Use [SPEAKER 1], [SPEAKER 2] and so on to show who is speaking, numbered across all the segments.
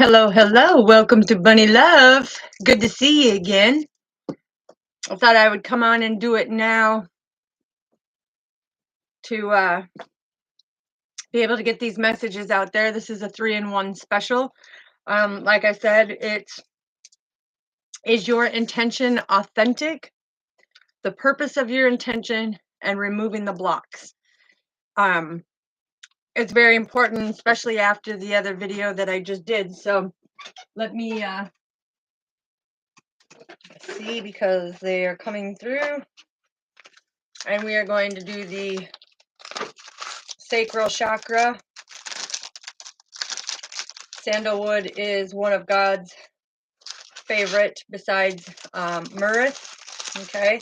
[SPEAKER 1] Hello, hello. Welcome to Bunny Love. Good to see you again. I thought I would come on and do it now to be able to get these messages out there. This is a 3-in-1 special. Like I said, is your intention authentic? The purpose of your intention and removing the blocks. It's very important, especially after the other video that I just did. So let me see, because they are coming through. And we are going to do the sacral chakra. Sandalwood is one of God's favorite besides myrrh, okay?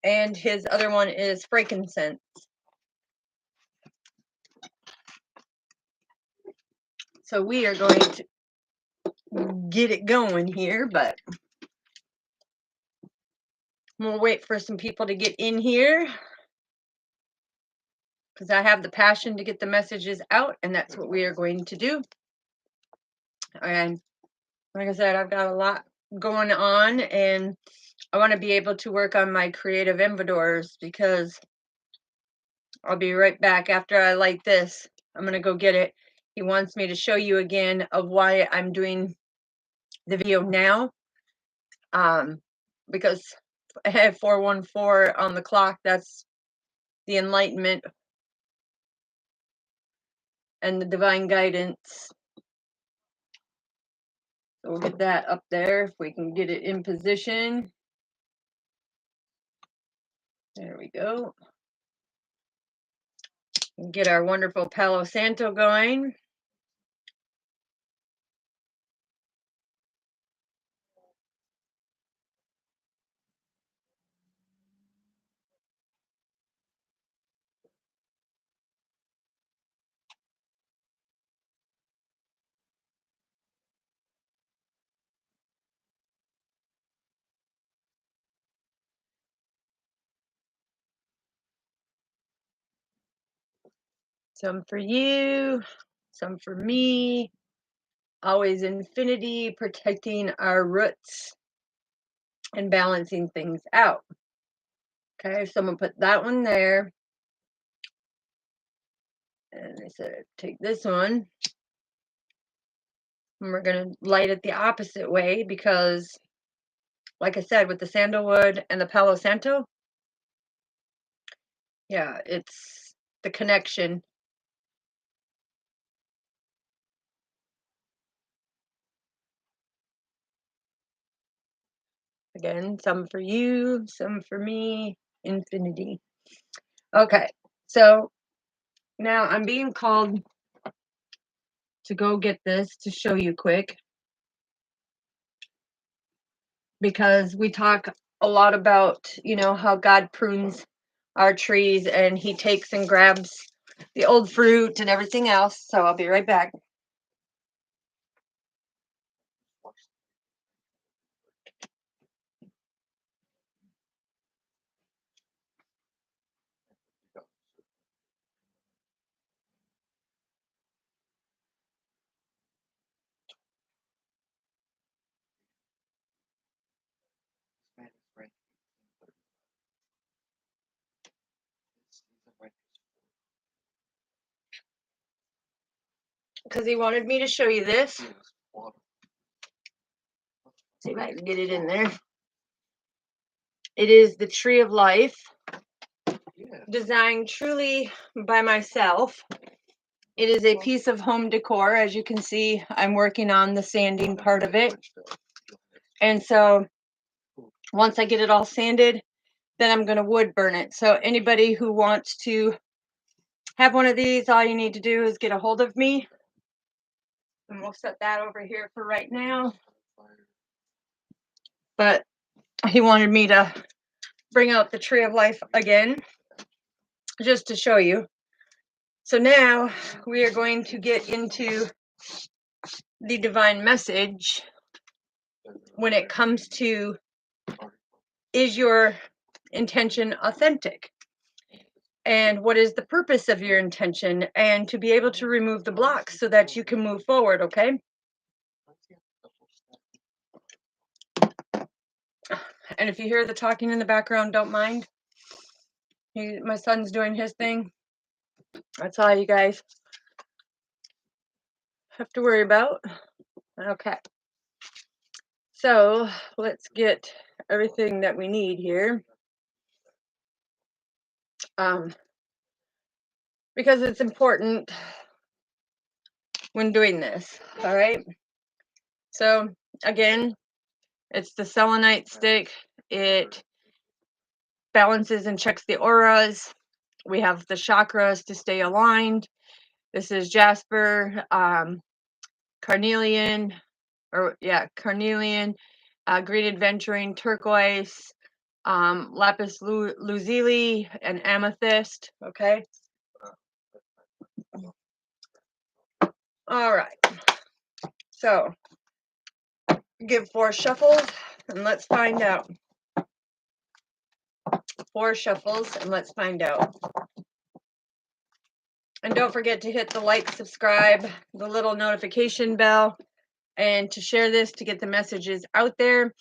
[SPEAKER 1] And his other one is frankincense. So we are going to get it going here, but we'll wait for some people to get in here, because I have the passion to get the messages out, and that's what we are going to do. And like I said, I've got a lot going on, and I want to be able to work on my creative indoors, because I'll be right back after I light this. I'm going to go get it. He wants me to show you again of why I'm doing the video now. Because I have 414 on the clock. That's the enlightenment and the divine guidance. So we'll get that up there if we can get it in position. There we go. And get our wonderful Palo Santo going. Some for you, some for me. Always infinity, protecting our roots and balancing things out. Okay, so I'm going to put that one there. And I said, take this one. And we're going to light it the opposite way, because, like I said, with the sandalwood and the Palo Santo, yeah, it's the connection. Again, some for you, some for me, infinity. Okay, so now I'm being called to go get this to show you quick, because we talk a lot about, how God prunes our trees, and he takes and grabs the old fruit and everything else. So I'll be right back. Because he wanted me to show you this. See if I can get it in there. It is the Tree of Life, designed truly by myself. It is a piece of home decor. As you can see, I'm working on the sanding part of it. And so once I get it all sanded, then I'm going to wood burn it. So anybody who wants to have one of these, all you need to do is get a hold of me. And we'll set that over here for right now. But he wanted me to bring out the Tree of Life again, just to show you. So now we are going to get into the divine message when it comes to, is your intention authentic? And what is the purpose of your intention? And to be able to remove the blocks so that you can move forward, okay? And if you hear the talking in the background, don't mind. My son's doing his thing. That's all you guys have to worry about. Okay. So let's get everything that we need here. Because it's important when doing this. All right. So again, it's the selenite stick. It balances and checks the auras. We have the chakras to stay aligned. This is jasper, carnelian, carnelian, green adventuring, turquoise, lapis lazuli, and amethyst. Okay. All right. So give 4 shuffles and let's find out. 4 shuffles and let's find out. And don't forget to hit the like, subscribe, the little notification bell, and to share this to get the messages out there.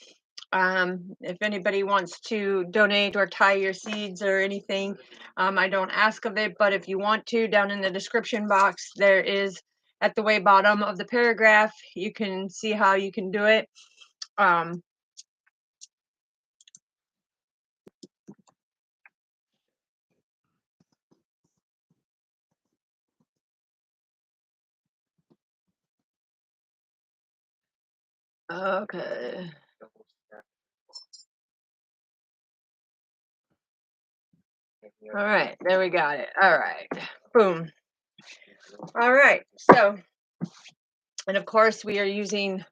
[SPEAKER 1] If anybody wants to donate or tie your seeds or anything, I don't ask of it, but if you want to, down in the description box, there is at the way bottom of the paragraph, you can see how you can do it. Okay. All right, there we got it. All right, boom. All right, so, and of course we are using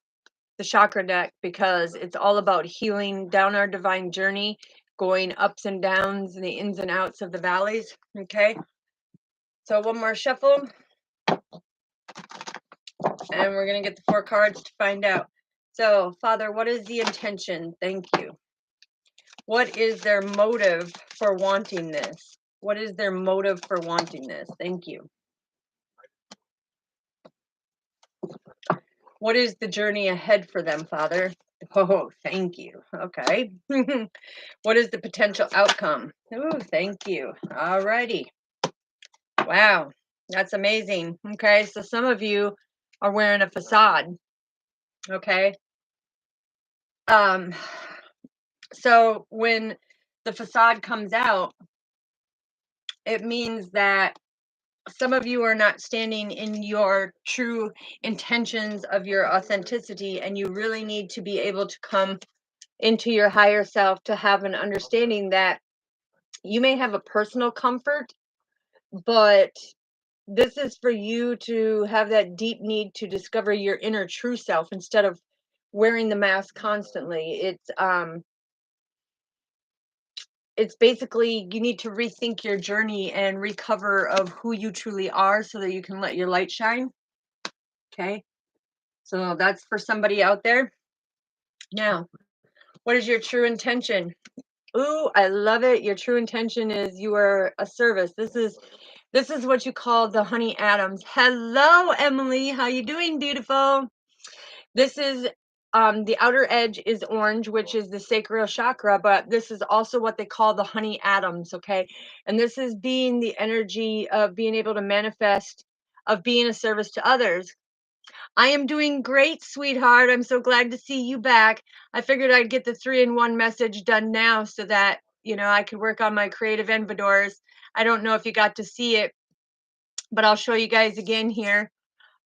[SPEAKER 1] the chakra deck because it's all about healing down our divine journey, going ups and downs and the ins and outs of the valleys. Okay, so one more shuffle and we're gonna get the 4 cards to find out. So Father, what is the intention? Thank you. What is their motive for wanting this? What is their motive for wanting this? Thank you. What is the journey ahead for them, Father? Oh, thank you. Okay. What is the potential outcome? Oh, thank you. All righty. Wow, that's amazing. Okay, so some of you are wearing a facade. Okay. So when the facade comes out, it means that some of you are not standing in your true intentions of your authenticity, and you really need to be able to come into your higher self to have an understanding that you may have a personal comfort, but this is for you to have that deep need to discover your inner true self instead of wearing the mask constantly. It's basically you need to rethink your journey and recover of who you truly are so that you can let your light shine. Okay, so that's for somebody out there. Now, what is your true intention? Ooh, I love it. Your true intention is you are a service. This is what you call the honey Adams. Hello, Emily. How you doing, beautiful? This is the outer edge is orange, which is the sacral chakra, but this is also what they call the honey Adams, okay? And this is being the energy of being able to manifest, of being a service to others. I am doing great, sweetheart. I'm so glad to see you back. I figured I'd get the 3-in-1 message done now so that, I could work on my creative envidors. I don't know if you got to see it, but I'll show you guys again here.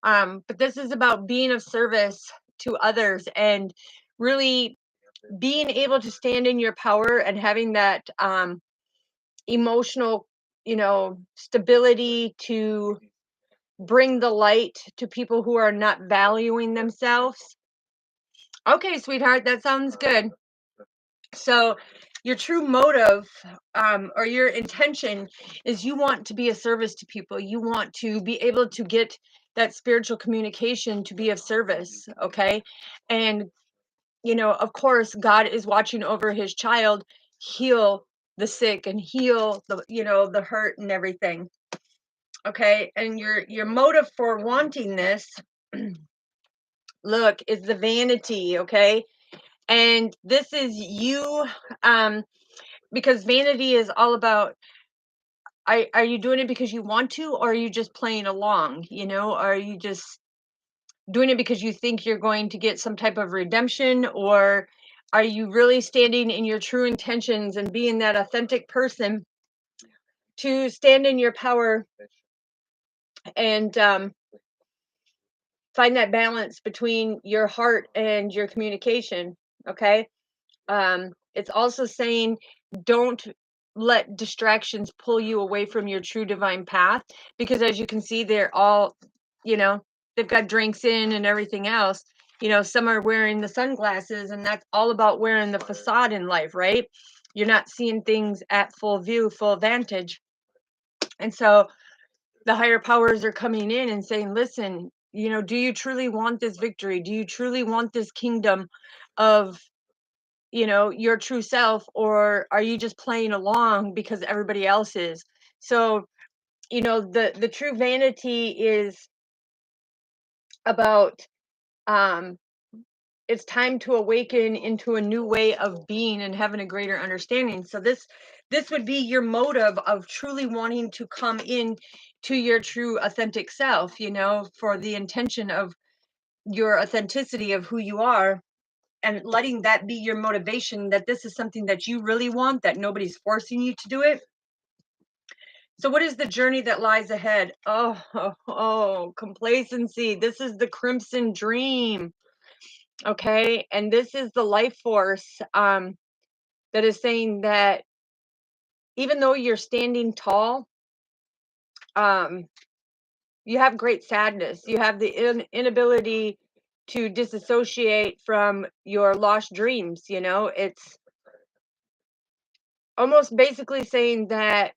[SPEAKER 1] But this is about being of service to others and really being able to stand in your power and having that emotional, stability to bring the light to people who are not valuing themselves. Okay, sweetheart, that sounds good. So your true motive or your intention is you want to be a service to people. You want to be able to get that spiritual communication to be of service. Okay. And, of course, God is watching over his child heal the sick and heal the hurt and everything. Okay. And your motive for wanting this, look, is the vanity. Okay. And this is you, because vanity is all about, are you doing it because you want to, or are you just playing along? Are you just doing it because you think you're going to get some type of redemption, or are you really standing in your true intentions and being that authentic person to stand in your power and find that balance between your heart and your communication? Okay. It's also saying, don't let distractions pull you away from your true divine path, because as you can see, they're all, you know, they've got drinks in and everything else. Some are wearing the sunglasses, and that's all about wearing the facade in life, right? You're not seeing things at full view, full vantage. And so the higher powers are coming in and saying, listen, do you truly want this victory? Do you truly want this kingdom of your true self, or are you just playing along because everybody else is? So the true vanity is about, um it's time to awaken into a new way of being and having a greater understanding. So this would be your motive of truly wanting to come in to your true authentic self, for the intention of your authenticity of who you are, and letting that be your motivation, that this is something that you really want, that nobody's forcing you to do it. So what is the journey that lies ahead? Oh, complacency. This is the crimson dream. Okay. And this is the life force, that is saying that even though you're standing tall, um, you have great sadness. You have the inability to disassociate from your lost dreams. It's almost basically saying that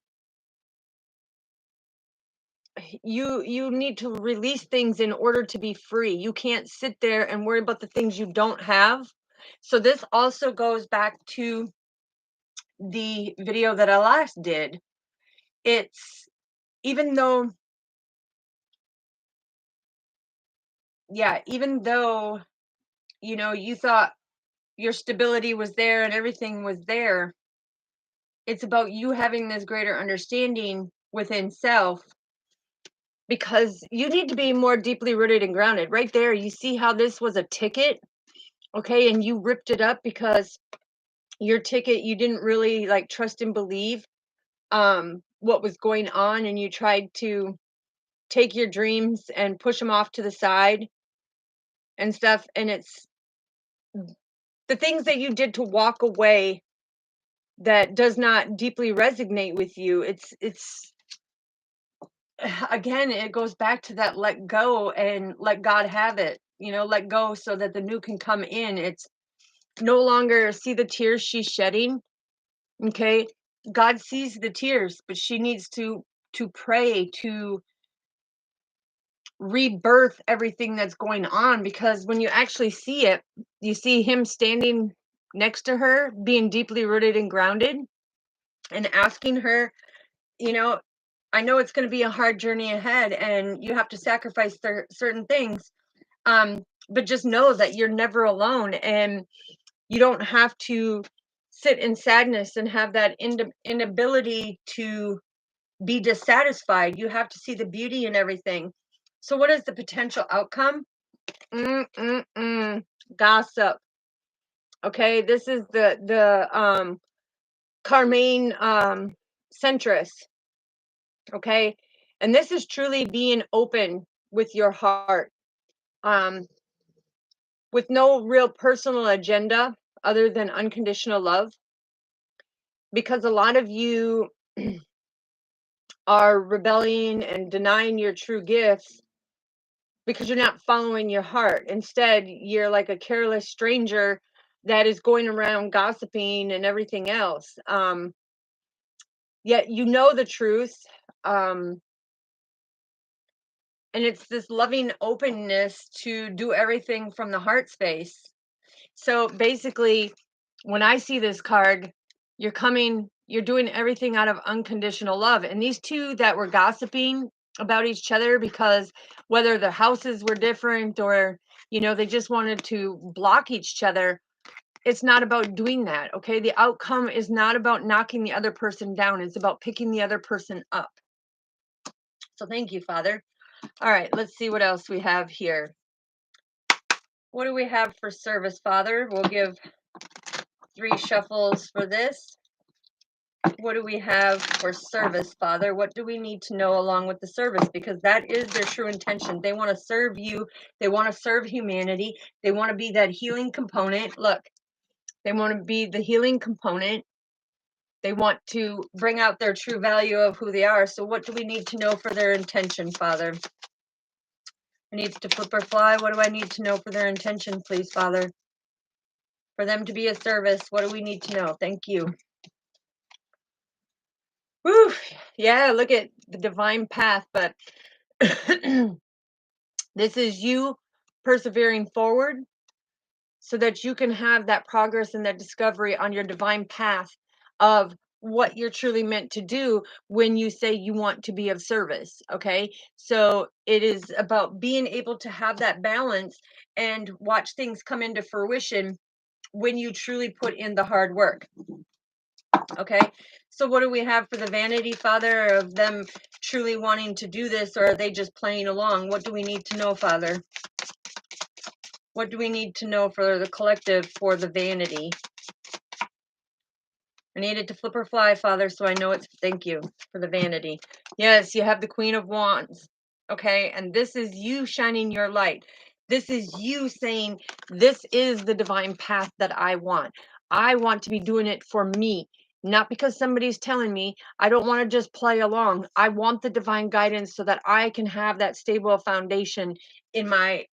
[SPEAKER 1] you need to release things in order to be free. You can't sit there and worry about the things you don't have. So this also goes back to the video that I last did. It's, even though, yeah, even though you thought your stability was there and everything was there, it's about you having this greater understanding within self, because you need to be more deeply rooted and grounded. Right there, you see how this was a ticket, okay, and you ripped it up because your ticket, you didn't really like trust and believe what was going on, and you tried to take your dreams and push them off to the side and stuff. And it's the things that you did to walk away that does not deeply resonate with you. It's again, it goes back to that let go and let God have it. Let go so that the new can come in. It's no longer see the tears she's shedding. Okay. God sees the tears, but she needs to pray to rebirth everything that's going on, because when you actually see it, you see him standing next to her, being deeply rooted and grounded, and asking her, you know, I know it's going to be a hard journey ahead and you have to sacrifice certain things. But just know that you're never alone, and you don't have to sit in sadness and have that inability to be dissatisfied. You have to see the beauty in everything. So what is the potential outcome? Gossip. Okay, this is the Carmaine centrist. Okay, and this is truly being open with your heart, um, with no real personal agenda other than unconditional love, because a lot of you are rebelling and denying your true gifts because you're not following your heart. Instead, you're like a careless stranger that is going around gossiping and everything else. Yet you know the truth. Um, and it's this loving openness to do everything from the heart space. So basically, when I see this card, you're doing everything out of unconditional love. And these two that were gossiping about each other because whether their houses were different, or, they just wanted to block each other, it's not about doing that, okay? The outcome is not about knocking the other person down. It's about picking the other person up. So thank you, Father. All right, let's see what else we have here. What do we have for service, Father? We'll give 3 shuffles for this. What do we have for service, Father? What do we need to know along with the service? Because that is their true intention. They want to serve you. They want to serve humanity. They want to be that healing component. Look, they want to be the healing component. They want to bring out their true value of who they are. So what do we need to know for their intention, Father? I need to flip or fly. What do I need to know for their intention, please, Father? For them to be a service, what do we need to know? Thank you. Whew. Yeah, look at the divine path, but this is you persevering forward so that you can have that progress and that discovery on your divine path of what you're truly meant to do when you say you want to be of service. Okay. So it is about being able to have that balance and watch things come into fruition when you truly put in the hard work. Okay. So what do we have for the vanity, Father, of them truly wanting to do this, or are they just playing along? What do we need to know, Father? What do we need to know for the collective for the vanity? I needed to flip or fly, Father, so I know it's thank you for the vanity. Yes, you have the Queen of Wands. Okay, and this is you shining your light. This is you saying, this is the divine path that I want. I want to be doing it for me, not because somebody's telling me. I don't want to just play along. I want the divine guidance so that I can have that stable foundation in my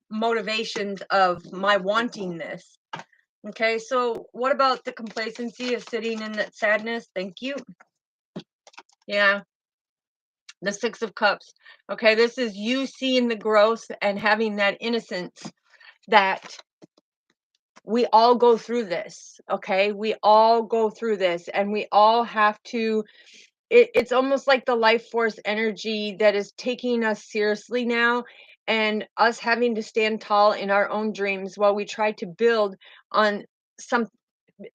[SPEAKER 1] motivations of my wanting this. Okay, so what about the complacency of sitting in that sadness? Thank you. Yeah, the 6 of Cups. Okay, this is you seeing the growth and having that innocence that we all go through this. Okay, we all go through this, and we all have to. It's almost like the life force energy that is taking us seriously now, and us having to stand tall in our own dreams while we try to build on some.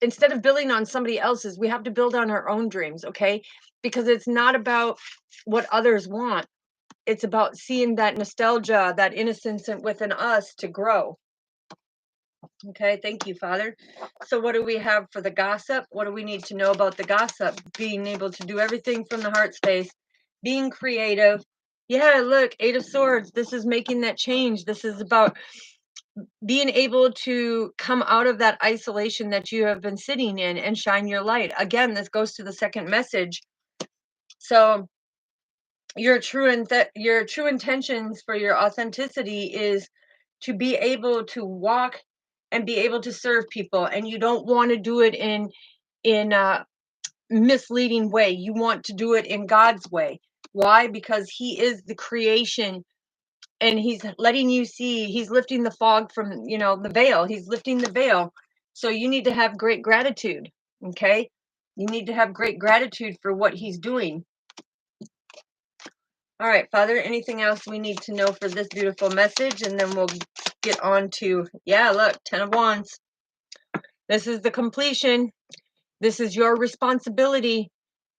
[SPEAKER 1] Instead of building on somebody else's, we have to build on our own dreams. Okay, because it's not about what others want. It's about seeing that nostalgia, that innocence within us to grow. Okay, thank you, Father. So what do we have for the gossip? What do we need to know about the gossip? Being able to do everything from the heart space, being creative. Yeah, look, 8 of Swords. This is making that change. This is about being able to come out of that isolation that you have been sitting in and shine your light. Again, this goes to the second message. So your your true intentions for your authenticity is to be able to walk and be able to serve people, and you don't want to do it in a misleading way. You want to do it in God's way. Why? Because he is the creation, and he's letting you see. He's lifting the fog from, the veil. He's lifting the veil. So you need to have great gratitude. Okay, you need to have great gratitude for what he's doing. All right, Father, anything else we need to know for this beautiful message? And then we'll get on to, yeah, look, 10 of Wands. This is the completion. This is your responsibility.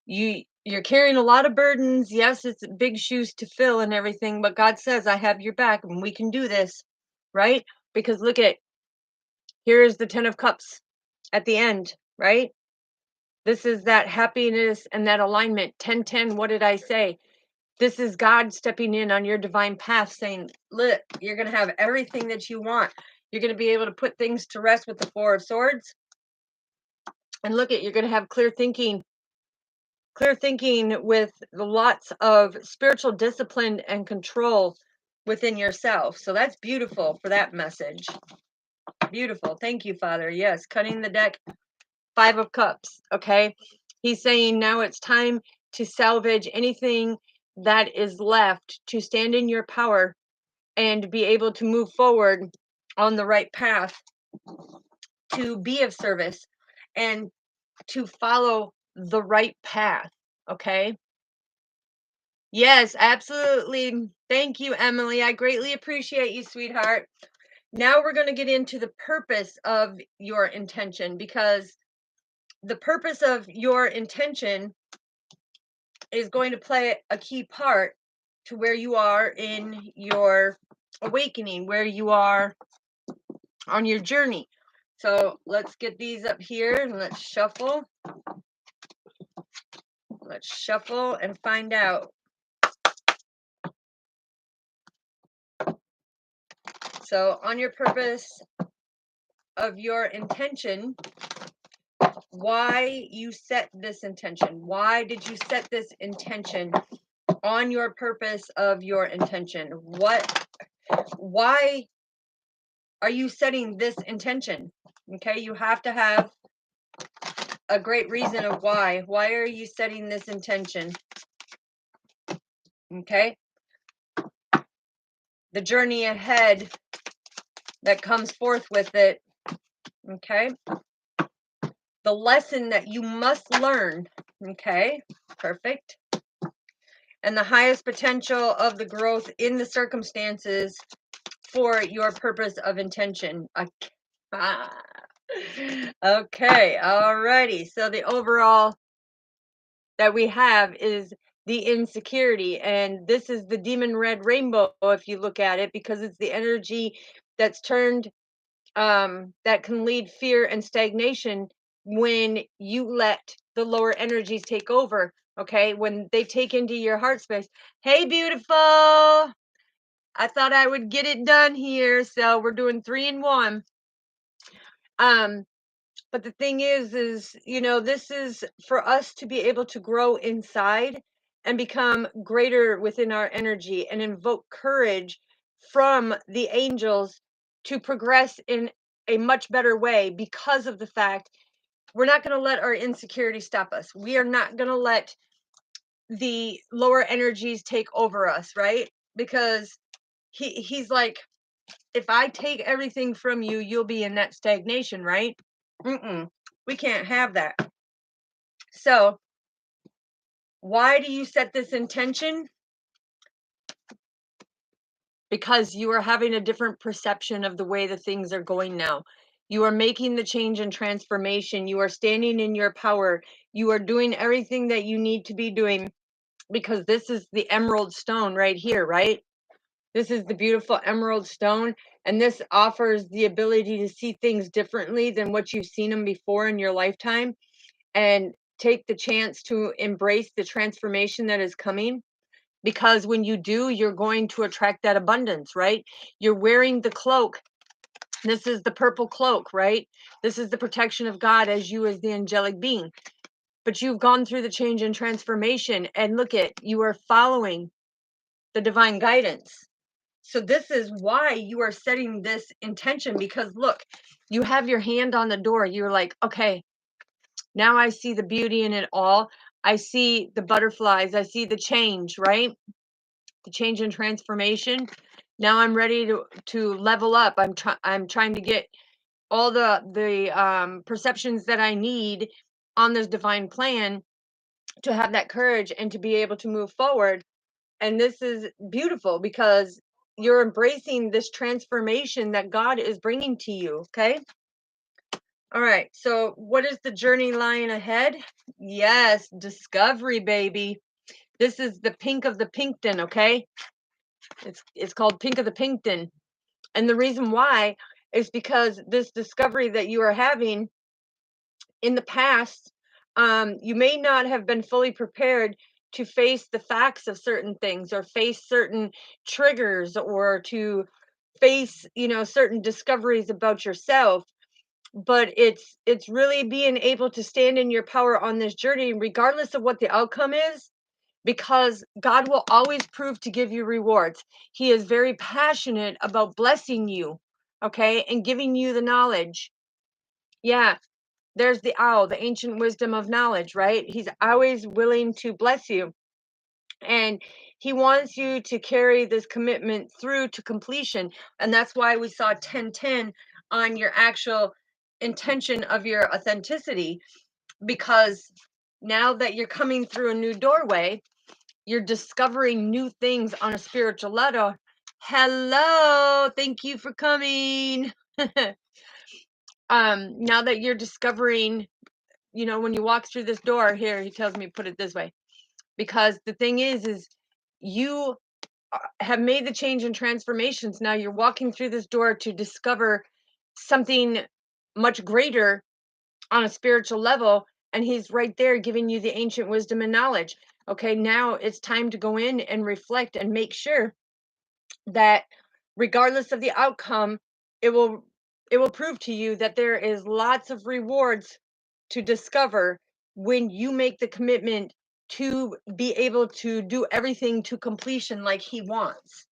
[SPEAKER 1] You're carrying a lot of burdens. Yes, it's big shoes to fill and everything, but God says, I have your back and we can do this, right? Because look at, here is the 10 of Cups at the end, right? This is that happiness and that alignment. 10-10, what did I say? This is God stepping in on your divine path saying, look, you're going to have everything that you want. You're going to be able to put things to rest with the 4 of Swords. And look at, you're going to have clear thinking with lots of spiritual discipline and control within yourself. So that's beautiful for that message. Beautiful. Thank you, Father. Yes, cutting the deck, 5 of Cups. Okay. He's saying now it's time to salvage anything that is left, to stand in your power and be able to move forward on the right path, to be of service and to follow the right path. Okay. Yes, absolutely. Thank you, Emily. I greatly appreciate you, sweetheart. Now we're going to get into the purpose of your intention, because the purpose of your intention is going to play a key part to where you are in your awakening, where you are on your journey. So let's get these up here and let's shuffle. Let's shuffle and find out. So on your purpose of your intention, why you set this intention. Why did you set this intention on your purpose of your intention? Why are you setting this intention? Okay, you have to have a great reason of why. Why are you setting this intention? Okay, the journey ahead that comes forth with it. Okay, the lesson that you must learn. Okay, perfect. And the highest potential of the growth in the circumstances for your purpose of intention. Okay, alrighty. So the overall that we have is the insecurity, and this is the demon red rainbow if you look at it, because it's the energy that's turned that can lead fear and stagnation when you let the lower energies take over. Okay, when they take into your heart space. Hey, beautiful. I thought I would get it done here, so we're doing 3 in 1. But the thing is, you know, this is for us to be able to grow inside and become greater within our energy and invoke courage from the angels to progress in a much better way, because of the fact we're not going to let our insecurity stop us. We are not going to let the lower energies take over us, right? Because he's like, if I take everything from you, you'll be in that stagnation, right? We can't have that. So why do you set this intention? Because you are having a different perception of the way the things are going now. You are making the change and transformation. You are standing in your power. You are doing everything that you need to be doing, because this is the emerald stone right here, right? This is the beautiful emerald stone, and this offers the ability to see things differently than what you've seen them before in your lifetime, and take the chance to embrace the transformation that is coming. Because when you do, you're going to attract that abundance, right? You're wearing the cloak. This is the purple cloak, right? This is the protection of God as you as the angelic being. But you've gone through the change and transformation, and look at, you are following the divine guidance. So this is why you are setting this intention, because look, you have your hand on the door. You're like, okay, now I see the beauty in it all. I see the butterflies. I see the change, right? The change and transformation. Now I'm ready to level up. I'm trying to get all the perceptions that I need on this divine plan to have that courage and to be able to move forward. And this is beautiful, because you're embracing this transformation that God is bringing to you. Okay. All right. So what is the journey lying ahead? Yes, discovery, baby. This is the pink of the Pinkton. Okay. It's called Pink of the Pinkton. And the reason why is because this discovery that you are having in the past, you may not have been fully prepared to face the facts of certain things, or face certain triggers, or to face, you know, certain discoveries about yourself. But it's really being able to stand in your power on this journey, regardless of what the outcome is, because God will always prove to give you rewards. He is very passionate about blessing you, okay, and giving you the knowledge. Yeah, there's the owl, the ancient wisdom of knowledge, right? He's always willing to bless you. And he wants you to carry this commitment through to completion. And that's why we saw 1010 on your actual intention of your authenticity, because now that you're coming through a new doorway, you're discovering new things on a spiritual level, Hello, thank you for coming. Now that you're discovering, when you walk through this door here, he tells me put it this way, because the thing is you have made the change and transformations. Now you're walking through this door to discover something much greater on a spiritual level, and he's right there giving you the ancient wisdom and knowledge. Okay, now it's time to go in and reflect and make sure that regardless of the outcome, it will prove to you that there is lots of rewards to discover when you make the commitment to be able to do everything to completion like he wants.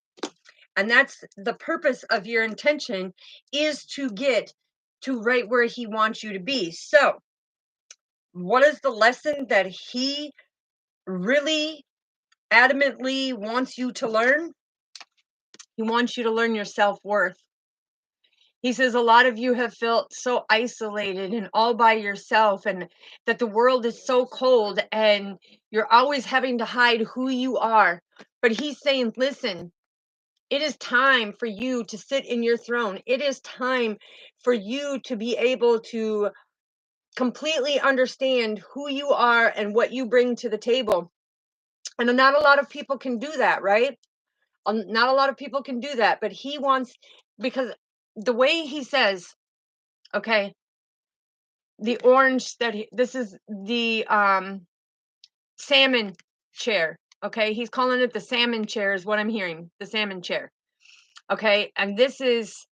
[SPEAKER 1] And that's the purpose of your intention, is to get to right where he wants you to be. So what is the lesson that he really adamantly wants you to learn? He wants you to learn your self-worth. He says a lot of you have felt so isolated and all by yourself, and that the world is so cold and you're always having to hide who you are. But he's saying, listen, it is time for you to sit in your throne. It is time for you to be able to completely understand who you are and what you bring to the table. And not a lot of people can do that, right? Not a lot of people can do that, but he wants, because the way he says, okay, the orange this is the salmon chair. Okay, he's calling it the salmon chair, is what I'm hearing, the salmon chair. Okay, and this is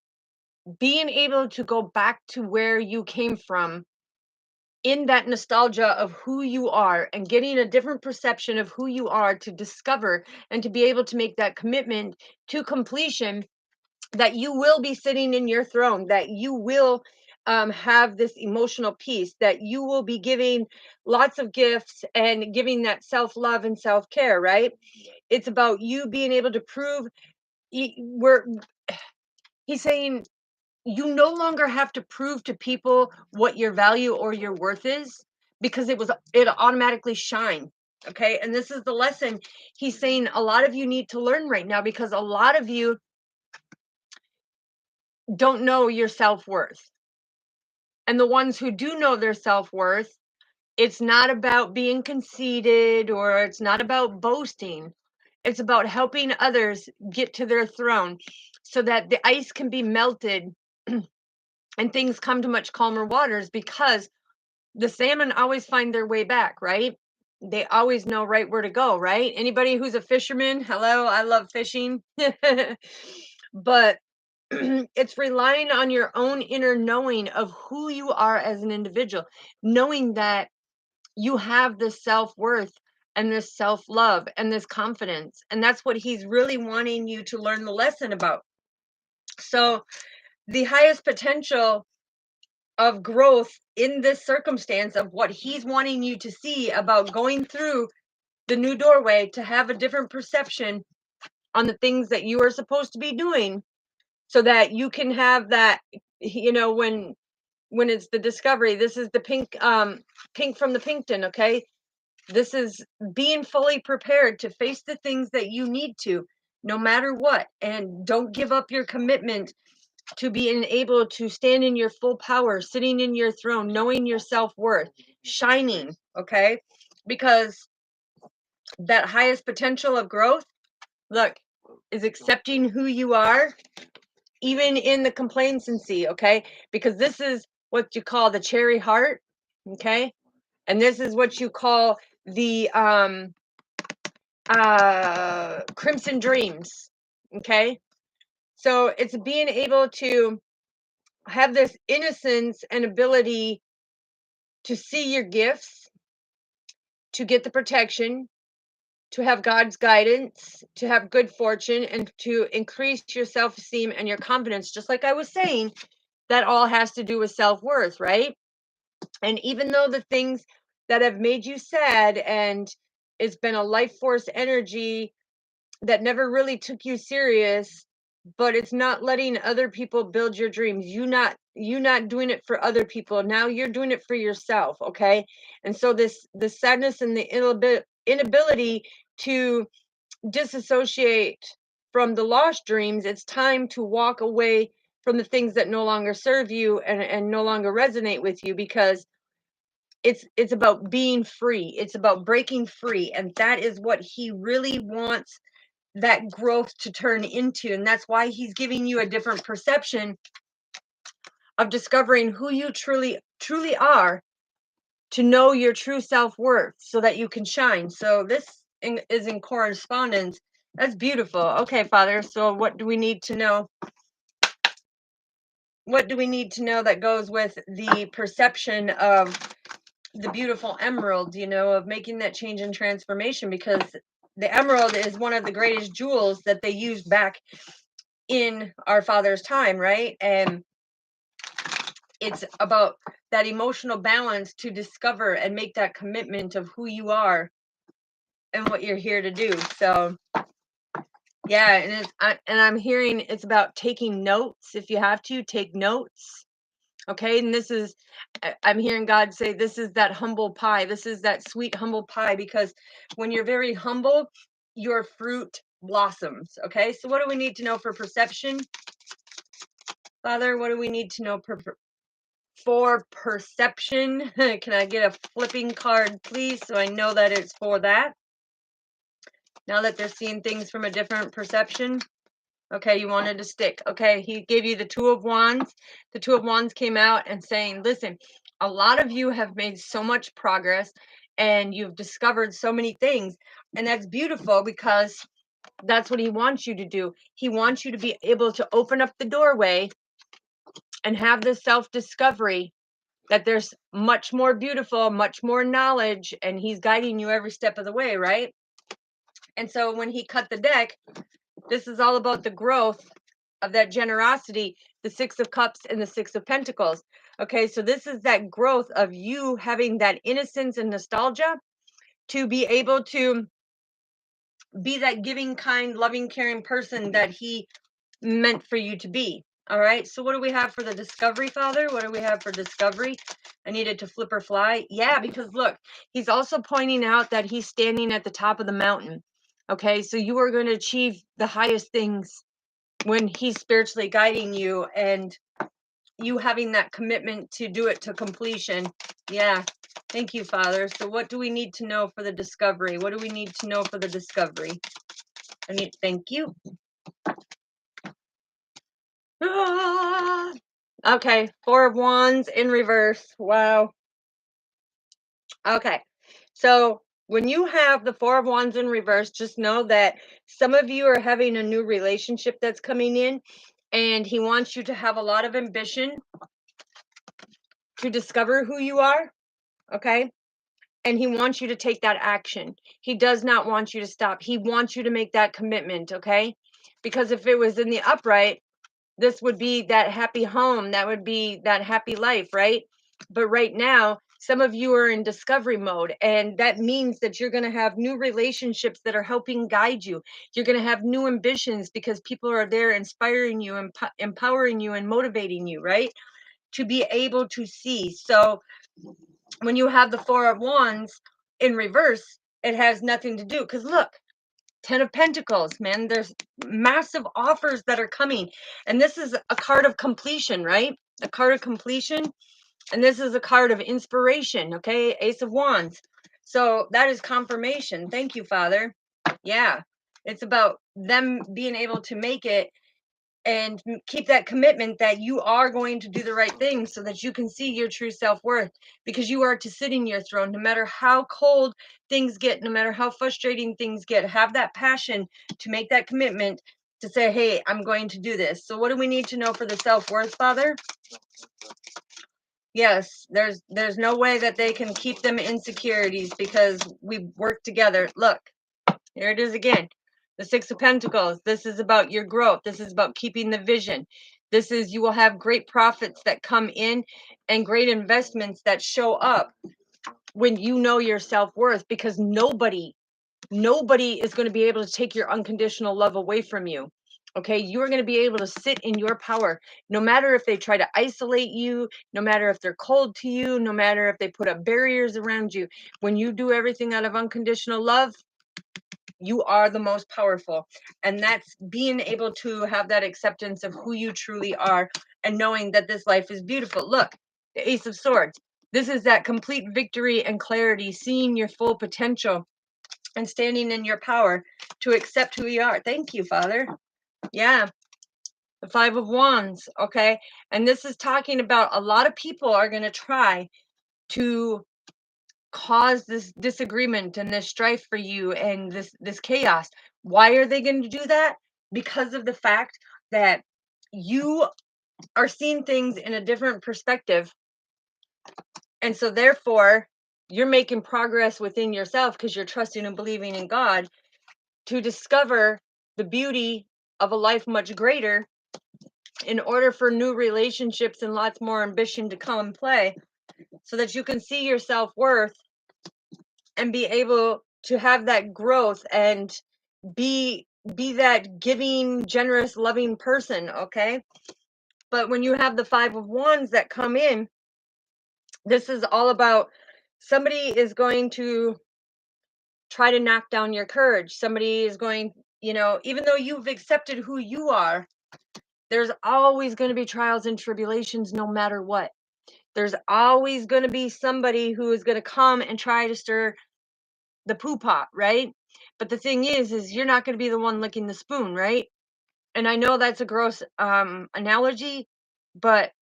[SPEAKER 1] being able to go back to where you came from, in that nostalgia of who you are, and getting a different perception of who you are, to discover and to be able to make that commitment to completion, that you will be sitting in your throne, that you will have this emotional peace, that you will be giving lots of gifts and giving that self-love and self-care, right? It's about you being able to prove, where he's saying you no longer have to prove to people what your value or your worth is, because it automatically shine. Okay, and this is the lesson he's saying a lot of you need to learn right now, because a lot of you don't know your self-worth. And the ones who do know their self-worth, it's not about being conceited, or it's not about boasting. It's about helping others get to their throne, so that the ice can be melted and things come to much calmer waters, because the salmon always find their way back, right? They always know right where to go, right? Anybody who's a fisherman, hello, I love fishing. But it's relying on your own inner knowing of who you are as an individual, knowing that you have this self-worth and this self-love and this confidence. And that's what he's really wanting you to learn the lesson about. So the highest potential of growth in this circumstance, of what he's wanting you to see about going through the new doorway, to have a different perception on the things that you are supposed to be doing, so that you can have that, when it's the discovery, this is the pink from the Pinkton. Okay, this is being fully prepared to face the things that you need to, no matter what, and don't give up your commitment to being able to stand in your full power, sitting in your throne, knowing your self-worth, shining. Okay, because that highest potential of growth, look, is accepting who you are, even in the complacency. Okay, because this is what you call the cherry heart. Okay, and this is what you call the crimson dreams. Okay, so it's being able to have this innocence and ability to see your gifts, to get the protection, to have God's guidance, to have good fortune, and to increase your self-esteem and your confidence. Just like I was saying, that all has to do with self-worth, right? And even though the things that have made you sad, and it's been a life force energy that never really took you serious, but it's not letting other people build your dreams. You not doing it for other people. Now you're doing it for yourself. Okay, and so the sadness and the inability to disassociate from the lost dreams. It's time to walk away from the things that no longer serve you and no longer resonate with you, because it's about being free. It's about breaking free. And that is what he really wants that growth to turn into. And that's why he's giving you a different perception of discovering who you truly are, to know your true self-worth so that you can shine. So this is in correspondence. That's beautiful. Okay, Father, so what do we need to know? What do we need to know that goes with the perception of the beautiful emerald, of making that change and transformation? Because the emerald is one of the greatest jewels that they used back in our father's time, right? And it's about that emotional balance to discover and make that commitment of who you are and what you're here to do. So yeah, and I'm hearing it's about taking notes. If you have to, take notes. Okay, and I'm hearing God say, this is that humble pie. This is that sweet humble pie, because when you're very humble, your fruit blossoms. Okay, so what do we need to know for perception? Father, what do we need to know for perception? Can I get a flipping card, please, so I know that it's for that? Now that they're seeing things from a different perception. Okay, you wanted to stick. Okay, he gave you the Two of Wands. The Two of Wands came out and saying, listen, a lot of you have made so much progress and you've discovered so many things. And that's beautiful, because that's what he wants you to do. He wants you to be able to open up the doorway and have this self-discovery that there's much more beautiful, much more knowledge, and he's guiding you every step of the way, right? And so when he cut the deck, this is all about the growth of that generosity, the Six of Cups and the Six of Pentacles. Okay, so this is that growth of you having that innocence and nostalgia to be able to be that giving, kind, loving, caring person that he meant for you to be. All right, so what do we have for the discovery, Father? What do we have for discovery? I needed to flip or fly. Yeah, because look, he's also pointing out that he's standing at the top of the mountain. Okay, so you are going to achieve the highest things when he's spiritually guiding you, and you having that commitment to do it to completion. Yeah, thank you, Father. So what do we need to know for the discovery? What do we need to know for the discovery? Thank you. Okay, Four of Wands in reverse. Wow. Okay, so when you have the Four of Wands in reverse, just know that some of you are having a new relationship that's coming in, and he wants you to have a lot of ambition to discover who you are. Okay, and he wants you to take that action. He does not want you to stop. He wants you to make that commitment. Okay, because if it was in the upright, this would be that happy home, that would be that happy life, right? But right now, some of you are in discovery mode, and that means that you're going to have new relationships that are helping guide you. You're going to have new ambitions because people are there inspiring you and empowering you and motivating you, right? To be able to see. So when you have the Four of Wands in reverse, it has nothing to do, because look, Ten of Pentacles, man, there's massive offers that are coming. And this is a card of completion, right? A card of completion. And this is a card of inspiration, okay? Ace of Wands. So that is confirmation. Thank you, Father. Yeah, it's about them being able to make it and keep that commitment that you are going to do the right thing so that you can see your true self-worth, because you are to sit in your throne no matter how cold things get, no matter how frustrating things get. Have that passion to make that commitment to say, hey, I'm going to do this. So what do we need to know for the self-worth, Father? Yes, there's no way that they can keep them insecurities because we work together. Look, here it is again. The Six of Pentacles. This is about your growth. This is about keeping the vision. This is, you will have great profits that come in and great investments that show up when you know your self-worth, because nobody is going to be able to take your unconditional love away from you. Okay, you are going to be able to sit in your power, no matter if they try to isolate you, no matter if they're cold to you, no matter if they put up barriers around you. When you do everything out of unconditional love, You are the most powerful. And that's being able to have that acceptance of who you truly are and knowing that this life is beautiful. Look, the Ace of Swords. This is that complete victory and clarity, seeing your full potential and standing in your power to accept who you are. Thank you, Father. Yeah. The Five of Wands. Okay. And this is talking about a lot of people are going to try to cause this disagreement and this strife for you and this chaos. Why are they going to do that? Because of the fact that you are seeing things in a different perspective, and so therefore you're making progress within yourself because you're trusting and believing in God to discover the beauty of a life much greater in order for new relationships and lots more ambition to come and play, so that you can see your self-worth and be able to have that growth and be that giving, generous, loving person. Okay. But when you have the Five of Wands that come in, this is all about somebody is going to try to knock down your courage. Somebody is going, even though you've accepted who you are, there's always going to be trials and tribulations no matter what. There's always going to be somebody who is going to come and try to stir the poo pot, right? But the thing is you're not going to be the one licking the spoon, right? And I know that's a gross analogy, but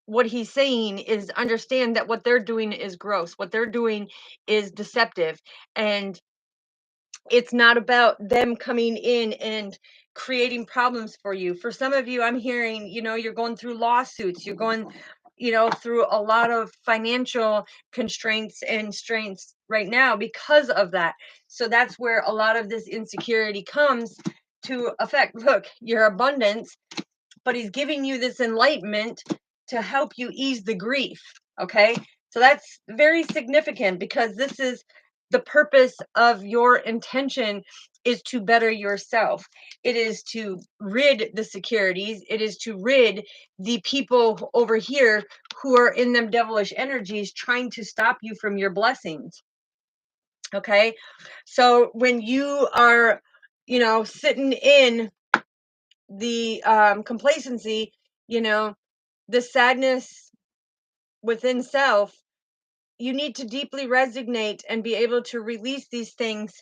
[SPEAKER 1] what he's saying is understand that what they're doing is gross. What they're doing is deceptive. And it's not about them coming in and creating problems for you. For some of you, I'm hearing, you're going through lawsuits, you're going, through a lot of financial constraints and strains right now because of that. So that's where a lot of this insecurity comes to affect, look, your abundance, but he's giving you this enlightenment to help you ease the grief. Okay. So that's very significant because this is the purpose of your intention is to better yourself. It is to rid the securities. It is to rid the people over here who are in them devilish energies trying to stop you from your blessings. Okay. So when you are, sitting in the complacency, the sadness within self, you need to deeply resignate and be able to release these things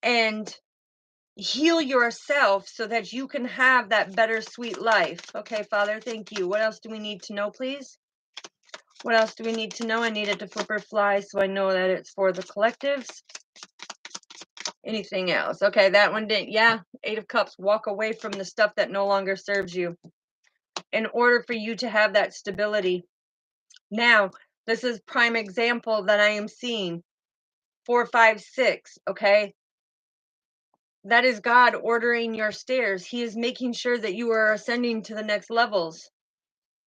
[SPEAKER 1] and heal yourself so that you can have that better sweet life. Okay, Father, thank you. What else do we need to know, please? What else do we need to know? I needed to flip or fly so I know that it's for the collectives. Anything else? Okay, that one didn't. Yeah, Eight of Cups. Walk away from the stuff that no longer serves you in order for you to have that stability. Now, this is prime example that I am seeing. 4, 5, 6. Okay. That is God ordering your stairs. He is making sure that you are ascending to the next levels.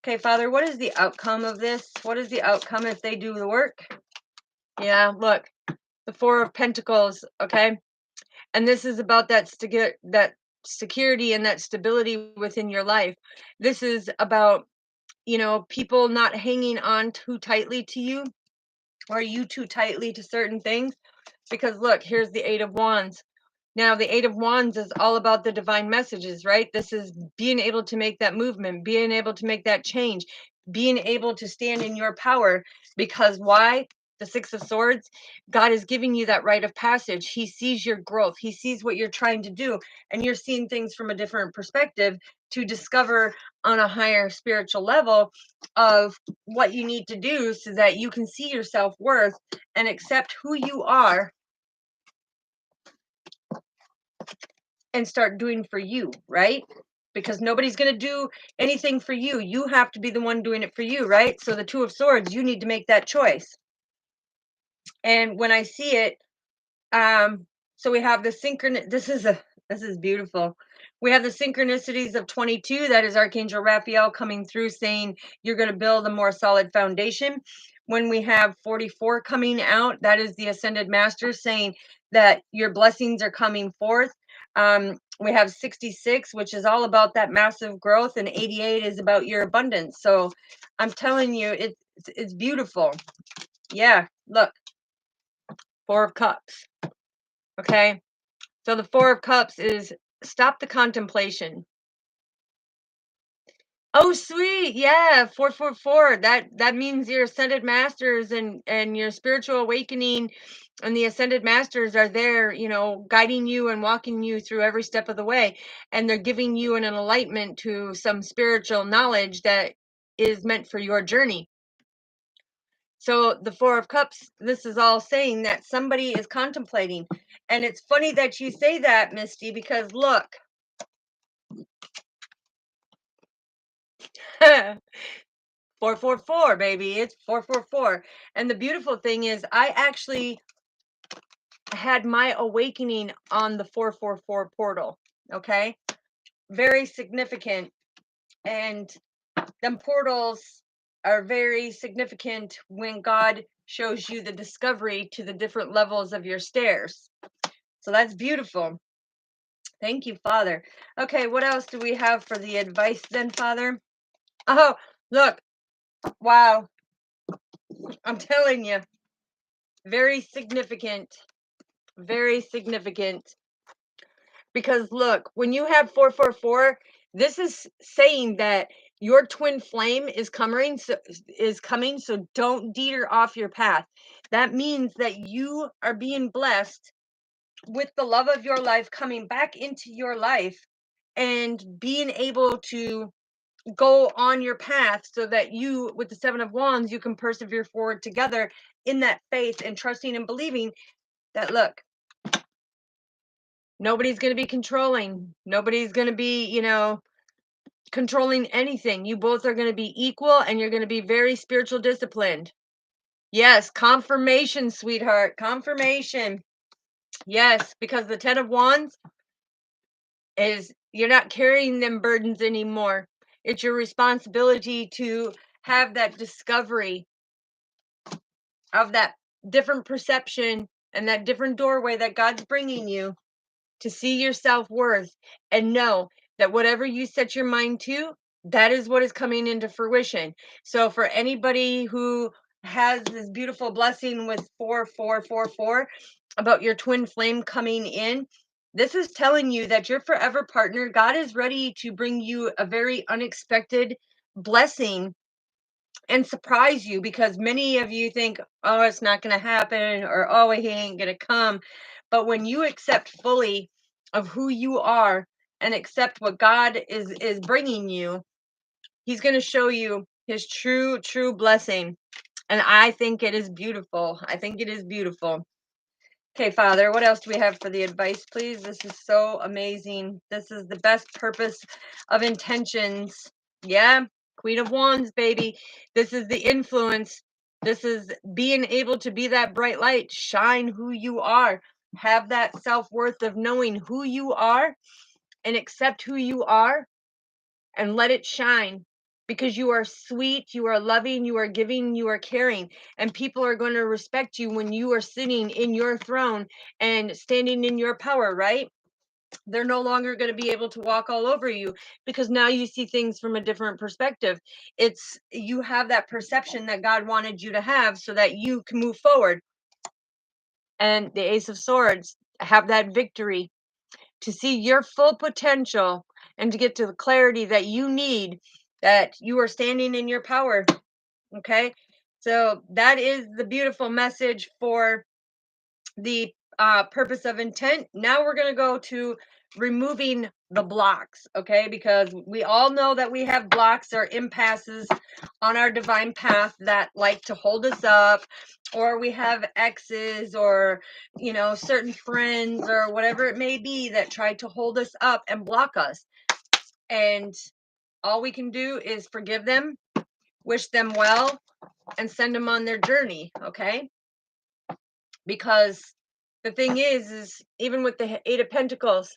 [SPEAKER 1] Okay, Father, what is the outcome of this? What is the outcome if they do the work? Yeah, look, the Four of Pentacles. Okay. And this is about that security and that stability within your life. This is about, people not hanging on too tightly to you, or you too tightly to certain things. Because look, here's the Eight of Wands. Now, the Eight of Wands is all about the divine messages, right? This is being able to make that movement, being able to make that change, being able to stand in your power. Because why? The Six of Swords, God is giving you that rite of passage. He sees your growth. He sees what you're trying to do, and you're seeing things from a different perspective to discover on a higher spiritual level of what you need to do so that you can see your self-worth and accept who you are and start doing for you, right? Because nobody's going to do anything for you. You have to be the one doing it for you, right? So the Two of Swords, you need to make that choice. And when I see it, so we have the this is beautiful. We have the synchronicities of 22. That is Archangel Raphael coming through saying you're going to build a more solid foundation. When we have 44 coming out, that is the Ascended Master saying that your blessings are coming forth. We have 66, which is all about that massive growth, and 88 is about your abundance. So I'm telling you, it's beautiful. Yeah, look, Four of Cups. Okay. So the Four of Cups is stop the contemplation. Oh, sweet. Yeah, 444. That means your ascended masters and your spiritual awakening and the ascended masters are there, guiding you and walking you through every step of the way. And they're giving you an enlightenment to some spiritual knowledge that is meant for your journey. So the Four of Cups, this is all saying that somebody is contemplating. And it's funny that you say that, Misty, because look. 444, baby. It's 444. And the beautiful thing is I actually had my awakening on the 444 portal. Okay. Very significant. And them portals are very significant when God shows you the discovery to the different levels of your stairs. So that's beautiful. Thank you, Father. Okay, what else do we have for the advice then, Father? Oh, look. Wow. I'm telling you. Very significant. Very significant. Because look, when you have 444, this is saying that your twin flame is coming, so don't deter off your path. That means that you are being blessed with the love of your life coming back into your life and being able to go on your path so that you, with the Seven of Wands, you can persevere forward together in that faith and trusting and believing that, look, nobody's going to be controlling. Nobody's going to be, controlling anything. You both are going to be equal and you're going to be very spiritual disciplined. Yes, confirmation, sweetheart. Confirmation. Yes, because the 10 of Wands is you're not carrying them burdens anymore. It's your responsibility to have that discovery of that different perception and that different doorway that God's bringing you to see your self-worth and know that whatever you set your mind to, that is what is coming into fruition. So for anybody who has this beautiful blessing with 4444 about your twin flame coming in, this is telling you that your forever partner, God is ready to bring you a very unexpected blessing and surprise you, because many of you think, oh, it's not going to happen, or oh, he ain't going to come. But when you accept fully of who you are and accept what God is bringing you, he's going to show you his true blessing. And I think it is beautiful. I think it is beautiful. Okay, Father, what else do we have for the advice, please? This is so amazing. This is the best purpose of intentions. Yeah, Queen of Wands, baby. This is the influence. This is being able to be that bright light, shine who you are, have that self-worth of knowing who you are and accept who you are and let it shine, because you are sweet, you are loving, you are giving, you are caring, and people are going to respect you when you are sitting in your throne and standing in your power, right? They're no longer going to be able to walk all over you because now you see things from a different perspective. It's you have that perception that God wanted you to have so that you can move forward. And the Ace of Swords, have that victory to see your full potential and to get to the clarity that you need, that you are standing in your power. Okay. So that is the beautiful message for the purpose of intent. Now we're going to go to removing the blocks, okay? Because we all know that we have blocks or impasses on our divine path that like to hold us up, or we have exes or, certain friends or whatever it may be that try to hold us up and block us. And all we can do is forgive them, wish them well, and send them on their journey, okay? Because the thing is even with the Eight of Pentacles,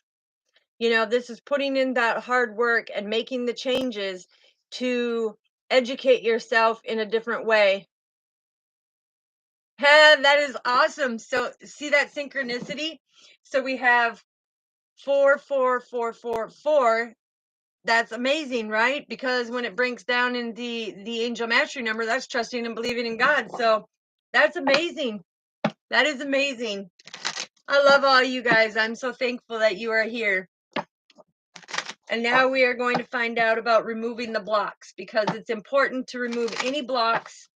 [SPEAKER 1] this is putting in that hard work and making the changes to educate yourself in a different way. That is awesome. So see that synchronicity? So we have 44444. That's amazing, right? Because when it breaks down in the angel mastery number, that's trusting and believing in God. So that's amazing. That is amazing. I love all you guys. I'm so thankful that you are here. And now we are going to find out about removing the blocks, because it's important to remove any blocks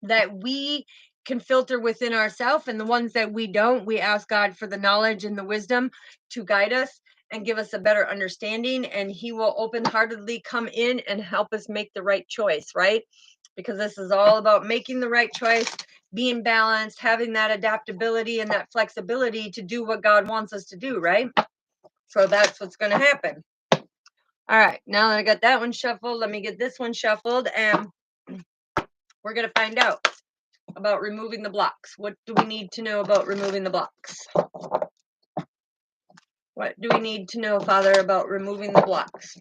[SPEAKER 1] that we can filter within ourselves, and the ones that we don't, we ask God for the knowledge and the wisdom to guide us and give us a better understanding, and he will open-heartedly come in and help us make the right choice, right? Because this is all about making the right choice, being balanced, having that adaptability and that flexibility to do what God wants us to do, right? So that's what's going to happen. All right, now that I got that one shuffled, let me get this one shuffled, and we're going to find out about removing the blocks. What do we need to know about removing the blocks? What do we need to know, Father, about removing the blocks?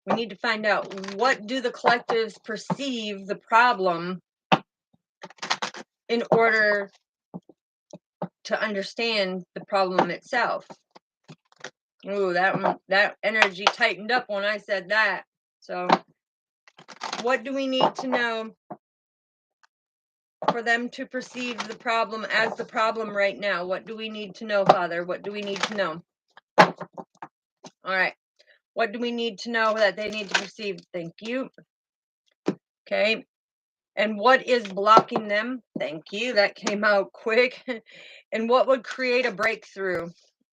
[SPEAKER 1] We need to find out, what do the collectives perceive the problem in order to understand the problem itself? Ooh, that energy tightened up when I said that. So what do we need to know for them to perceive the problem as the problem right now? What do we need to know, Father? What do we need to know? All right. What do we need to know that they need to perceive? Thank you. Okay. And what is blocking them? Thank you. That came out quick. And what would create a breakthrough?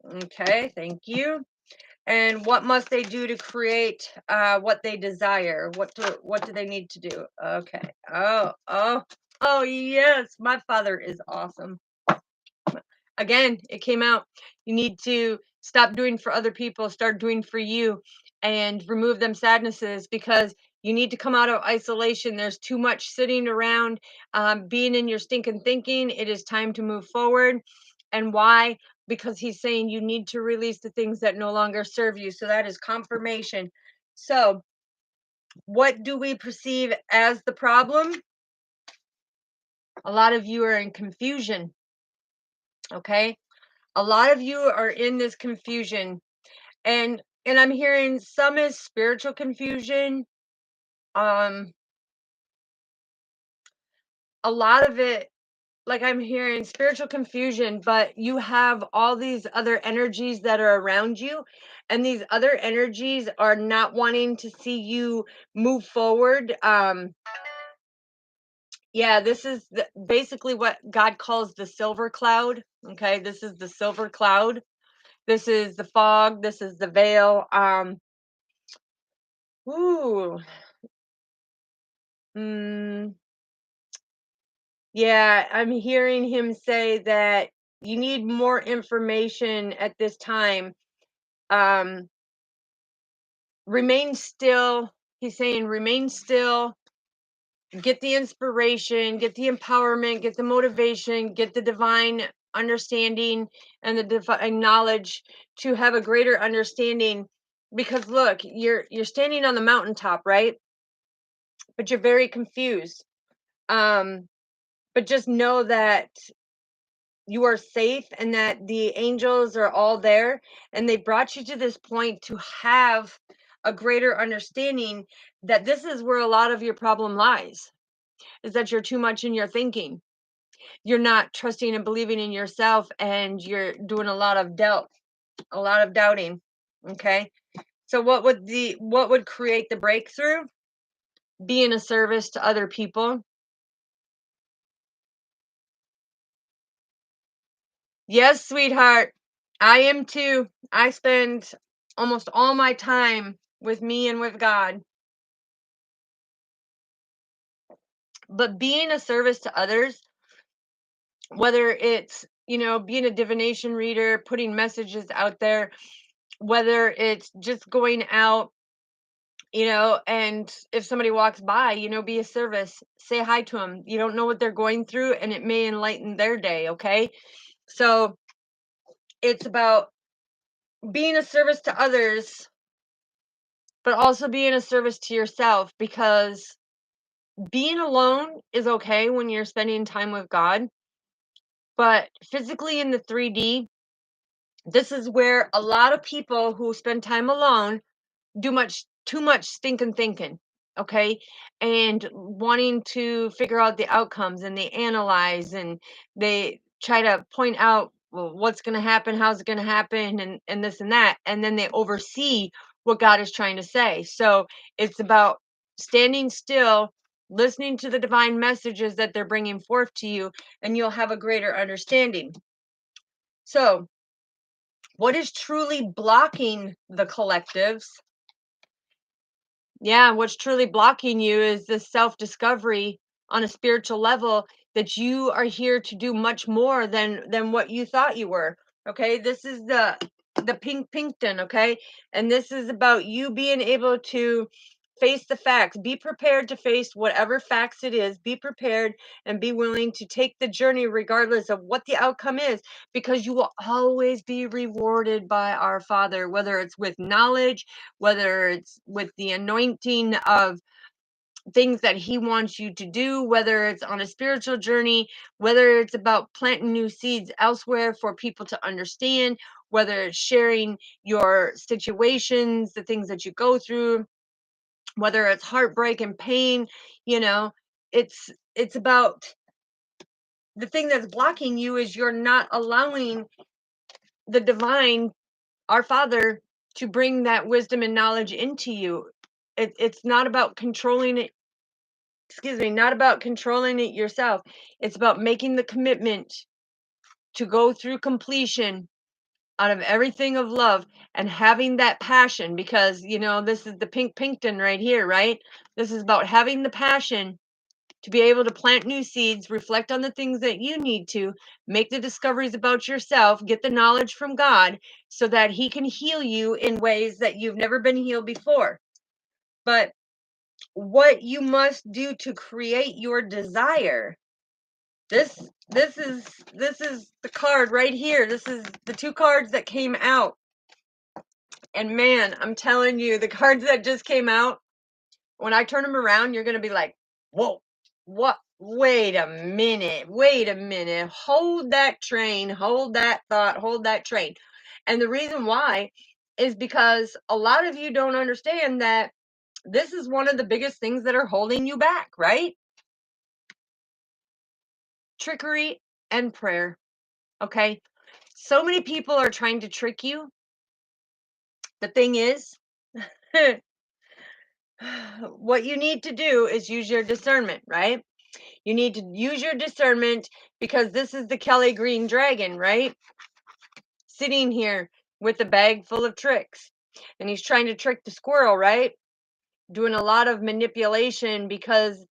[SPEAKER 1] Okay. Thank you. And what must they do to create what they desire? What do they need to do? Okay. Oh, yes. My Father is awesome. Again, it came out. You need to stop doing for other people, start doing for you, and remove them sadnesses, because you need to come out of isolation. There's too much sitting around, being in your stinking thinking. It is time to move forward. And why? Because he's saying you need to release the things that no longer serve you. So that is confirmation. So what do we perceive as the problem? A lot of you are in confusion. Okay. A lot of you are in this confusion, and I'm hearing some is spiritual confusion. A lot of it, like, I'm hearing spiritual confusion, but you have all these other energies that are around you, and these other energies are not wanting to see you move forward. Yeah, this is basically what God calls the silver cloud. Okay, this is the silver cloud. This is the fog. This is the veil. Ooh. Mm, yeah, I'm hearing him say that you need more information at this time. Um, Remain still. He's saying remain still, get the inspiration, get the empowerment, get the motivation, get the divine understanding and the divine knowledge to have a greater understanding. Because look, you're standing on the mountaintop, right? But you're very confused. But just know that you are safe and that the angels are all there, and they brought you to this point to have a greater understanding that this is where a lot of your problem lies, is that you're too much in your thinking. You're not trusting and believing in yourself, and you're doing a lot of doubting. Okay. So what would create the breakthrough? Being a service to other people. Yes, sweetheart. I am too. I spend almost all my time with me and with God. But being a service to others, whether it's, being a divination reader, putting messages out there, whether it's just going out, and if somebody walks by, be a service, say hi to them. You don't know what they're going through, and it may enlighten their day. Okay. So it's about being a service to others, but also being a service to yourself, because being alone is okay when you're spending time with God, but physically in the 3D, this is where a lot of people who spend time alone do too much stinking thinking, okay? And wanting to figure out the outcomes, and they analyze, and they try to point out, well, what's going to happen, how's it going to happen, and this and that, and then they oversee what God is trying to say. So it's about standing still, listening to the divine messages that they're bringing forth to you, and you'll have a greater understanding. So what is truly blocking the collectives? Yeah, what's truly blocking you is this self-discovery on a spiritual level, that you are here to do much more than what you thought you were. Okay? This is the pink pinkton, okay? And this is about you being able to face the facts. Be prepared to face whatever facts it is. Be prepared and be willing to take the journey regardless of what the outcome is, because you will always be rewarded by our Father, whether it's with knowledge, whether it's with the anointing of things that he wants you to do, whether it's on a spiritual journey, whether it's about planting new seeds elsewhere for people to understand, whether it's sharing your situations, the things that you go through, whether it's heartbreak and pain, you know, it's about the thing that's blocking you is you're not allowing the divine, our Father, to bring that wisdom and knowledge into you. It's not about controlling it, excuse me, not about controlling it yourself. It's about making the commitment to go through completion out of everything of love, and having that passion, because this is the pink pinkton right here, right? This is about having the passion to be able to plant new seeds, reflect on the things that you need to, make the discoveries about yourself, get the knowledge from God, so that he can heal you in ways that you've never been healed before. But what you must do to create your desire, this is the card right here. This is the two cards that came out. And man, I'm telling you, the cards that just came out, when I turn them around, you're going to be like, whoa, what? Wait a minute. Wait a minute. Hold that train. Hold that thought. Hold that train. And the reason why is because a lot of you don't understand that this is one of the biggest things that are holding you back, right? Trickery and prayer. Okay. So many people are trying to trick you. The thing is, what you need to do is use your discernment, right? You need to use your discernment, because this is the Kelly Green Dragon, right? Sitting here with a bag full of tricks. And he's trying to trick the squirrel, right? Doing a lot of manipulation because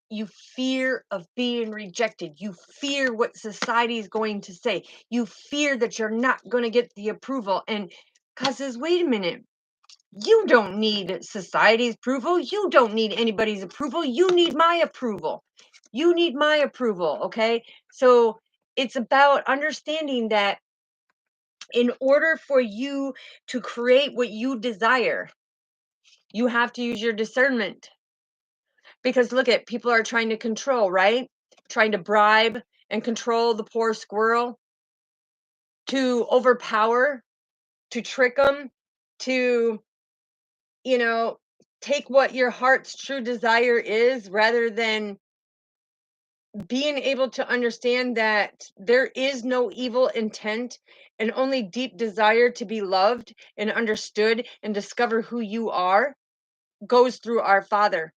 [SPEAKER 1] you fear of being rejected. You fear what society is going to say. You fear that you're not going to get the approval. And God says, wait a minute. You don't need society's approval. You don't need anybody's approval. You need my approval. You need my approval. Okay. So it's about understanding that in order for you to create what you desire, you have to use your discernment. Because look at, people are trying to control, right? Trying to bribe and control the poor squirrel, to overpower, to trick them, to, you know, take what your heart's true desire is, rather than being able to understand that there is no evil intent, and only deep desire to be loved and understood and discover who you are, goes through our Father.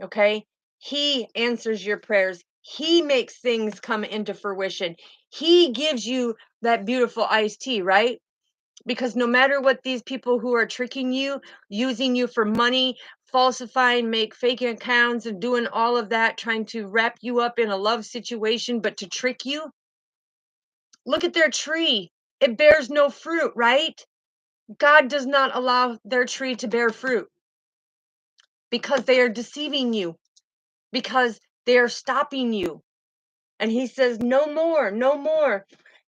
[SPEAKER 1] Okay? He answers your prayers. He makes things come into fruition. He gives you that beautiful iced tea, right? Because no matter what these people who are tricking you, using you for money, falsifying, make fake accounts, and doing all of that, trying to wrap you up in a love situation, but to trick you, look at their tree. It bears no fruit, right? God does not allow their tree to bear fruit, because they are deceiving you, because they are stopping you. And he says, no more, no more.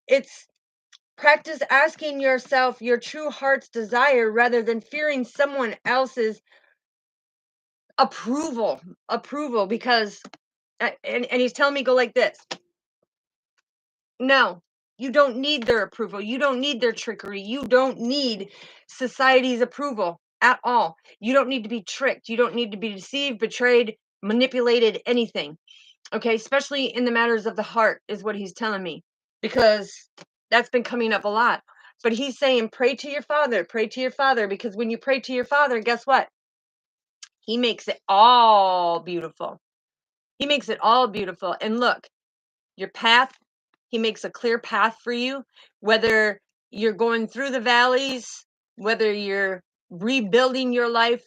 [SPEAKER 1] It's practice asking yourself your true heart's desire, rather than fearing someone else's approval, because and he's telling me, go like this. No, you don't need their approval. You don't need their trickery. You don't need society's approval at all. You don't need to be tricked. You don't need to be deceived, betrayed, manipulated, anything. Okay, especially in the matters of the heart is what he's telling me, because that's been coming up a lot. But he's saying, pray to your father, because when you pray to your father, guess what? He makes it all beautiful. He makes it all beautiful. And look, your path, he makes a clear path for you, whether you're going through the valleys, whether you're rebuilding your life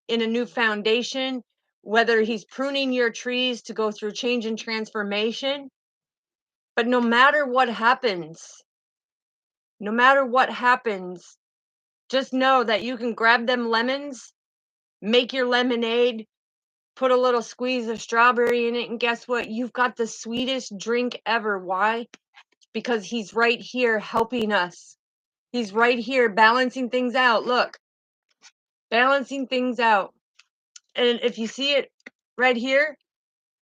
[SPEAKER 1] in a new foundation, whether he's pruning your trees to go through change and transformation. But no matter what happens, just know that you can grab them lemons, make your lemonade, put a little squeeze of strawberry in it, and guess what? You've got the sweetest drink ever. Why? Because he's right here helping us. He's right here balancing things out. Look, balancing things out. And if you see it right here,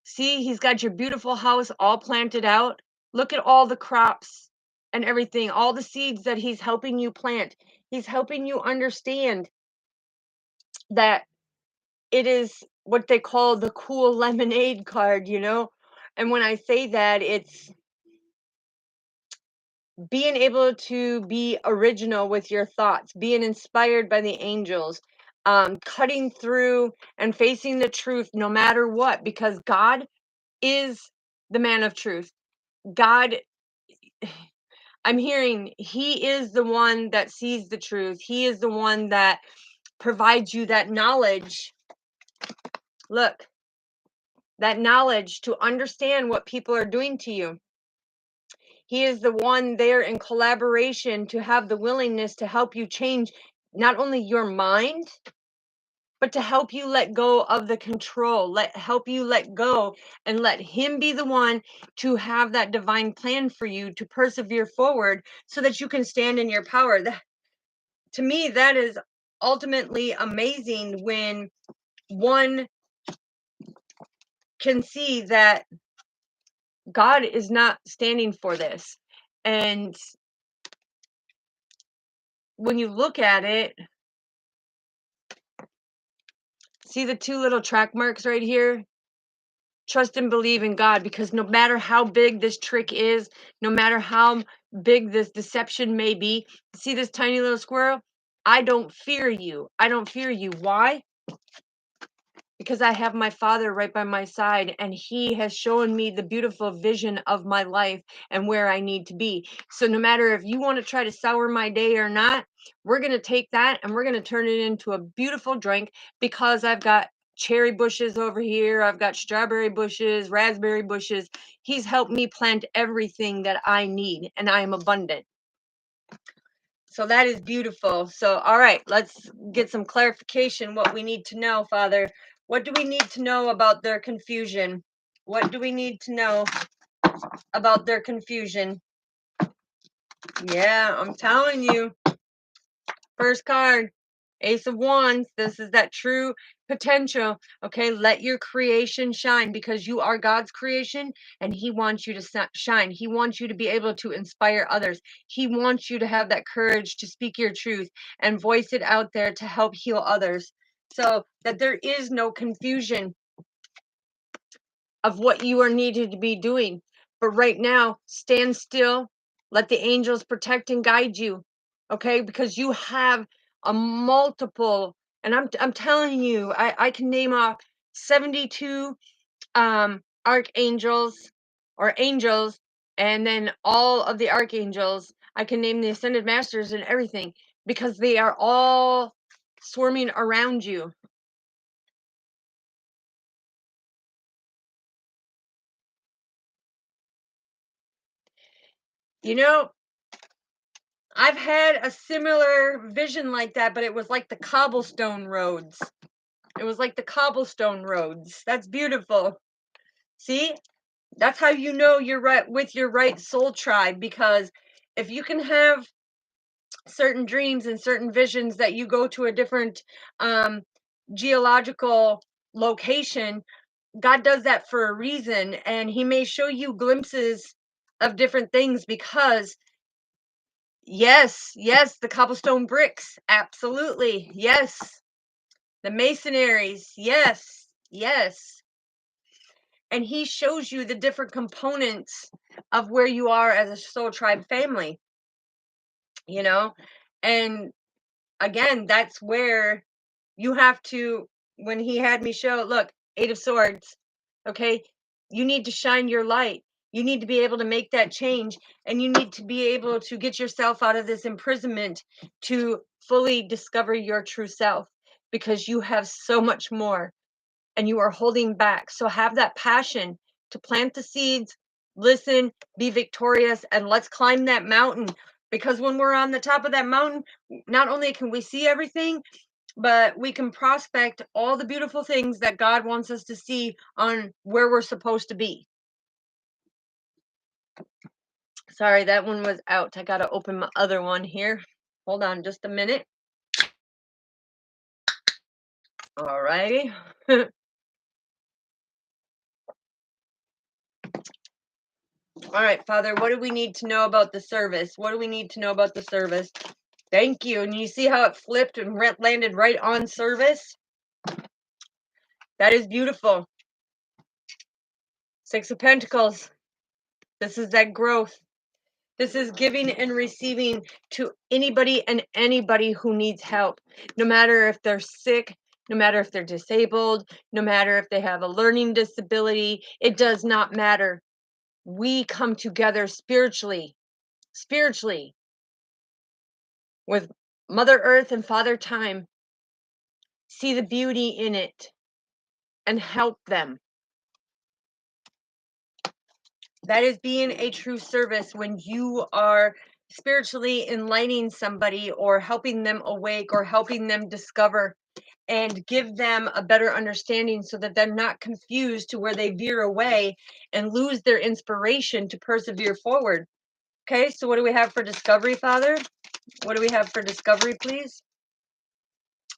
[SPEAKER 1] see, he's got your beautiful house all planted out. Look at all the crops and everything, all the seeds that he's helping you plant. He's helping you understand that it is what they call the cool lemonade card, you know? And when I say that, it's being able to be original with your thoughts, being inspired by the angels, cutting through and facing the truth no matter what, because God is the man of truth. God, I'm hearing he is the one that sees the truth. He is the one that provides you that knowledge. Look, that knowledge to understand what people are doing to you. He is the one there in collaboration to have the willingness to help you change not only your mind, but to help you let go of the control, help you let go and let him be the one to have that divine plan for you to persevere forward so that you can stand in your power. To me, that is ultimately amazing when one can see that God is not standing for this. And when you look at it, see the two little track marks right here? Trust and believe in God, because no matter how big this trick is, no matter how big this deception may be, see this tiny little squirrel? I don't fear you. I don't fear you. Why? Because I have my father right by my side, and he has shown me the beautiful vision of my life and where I need to be. So no matter if you want to try to sour my day or not, we're going to take that and we're going to turn it into a beautiful drink, because I've got cherry bushes over here, I've got strawberry bushes, raspberry bushes. He's helped me plant everything that I need, and I am abundant. So that is beautiful. So, all right, let's get some clarification what we need to know, Father. What do we need to know about their confusion? What do we need to know about their confusion? Yeah, I'm telling you. First card, Ace of Wands. This is that true potential. Okay, let your creation shine, because you are God's creation and he wants you to shine. He wants you to be able to inspire others. He wants you to have that courage to speak your truth and voice it out there to help heal others, so that there is no confusion of what you are needed to be doing. But right now, stand still, let the angels protect and guide you, okay? Because you have a multiple, and I'm telling you, I can name off 72 archangels or angels, and then all of the archangels. I can name the ascended masters and everything, because they are all swarming around you. You know, I've had a similar vision like that, but it was like the cobblestone roads. It was like the cobblestone roads. That's beautiful. See? That's how you know you're right with your right soul tribe, because if you can have certain dreams and certain visions that you go to a different geological location, God does that for a reason, and he may show you glimpses of different things, because yes, yes, the cobblestone bricks. Absolutely. Yes. The masonaries. Yes. Yes. and he shows you the different components of where you are as a soul tribe family, you know? And again, that's where you have to, when he had me show, look, 8 of Swords, okay, you need to shine your light. You need to be able to make that change, and you need to be able to get yourself out of this imprisonment to fully discover your true self, because you have so much more and you are holding back. So have that passion to plant the seeds, listen, be victorious, and let's climb that mountain. Because when we're on the top of that mountain, not only can we see everything, but we can prospect all the beautiful things that God wants us to see on where we're supposed to be. Sorry, that one was out. I got to open my other one here. Hold on just a minute. All righty. All right, Father, what do we need to know about the service? What do we need to know about the service? Thank you. And you see how it flipped and landed right on service? That is beautiful. 6 of Pentacles. This is that growth. This is giving and receiving to anybody and anybody who needs help, no matter if they're sick, no matter if they're disabled, no matter if they have a learning disability. It does not matter. We come together spiritually with Mother Earth and Father Time, see the beauty in it and help them. That is being a true service, when you are spiritually enlightening somebody or helping them awake or helping them discover and give them a better understanding, so that they're not confused to where they veer away and lose their inspiration to persevere forward. Okay, so what do we have for discovery, Father? What do we have for discovery, please?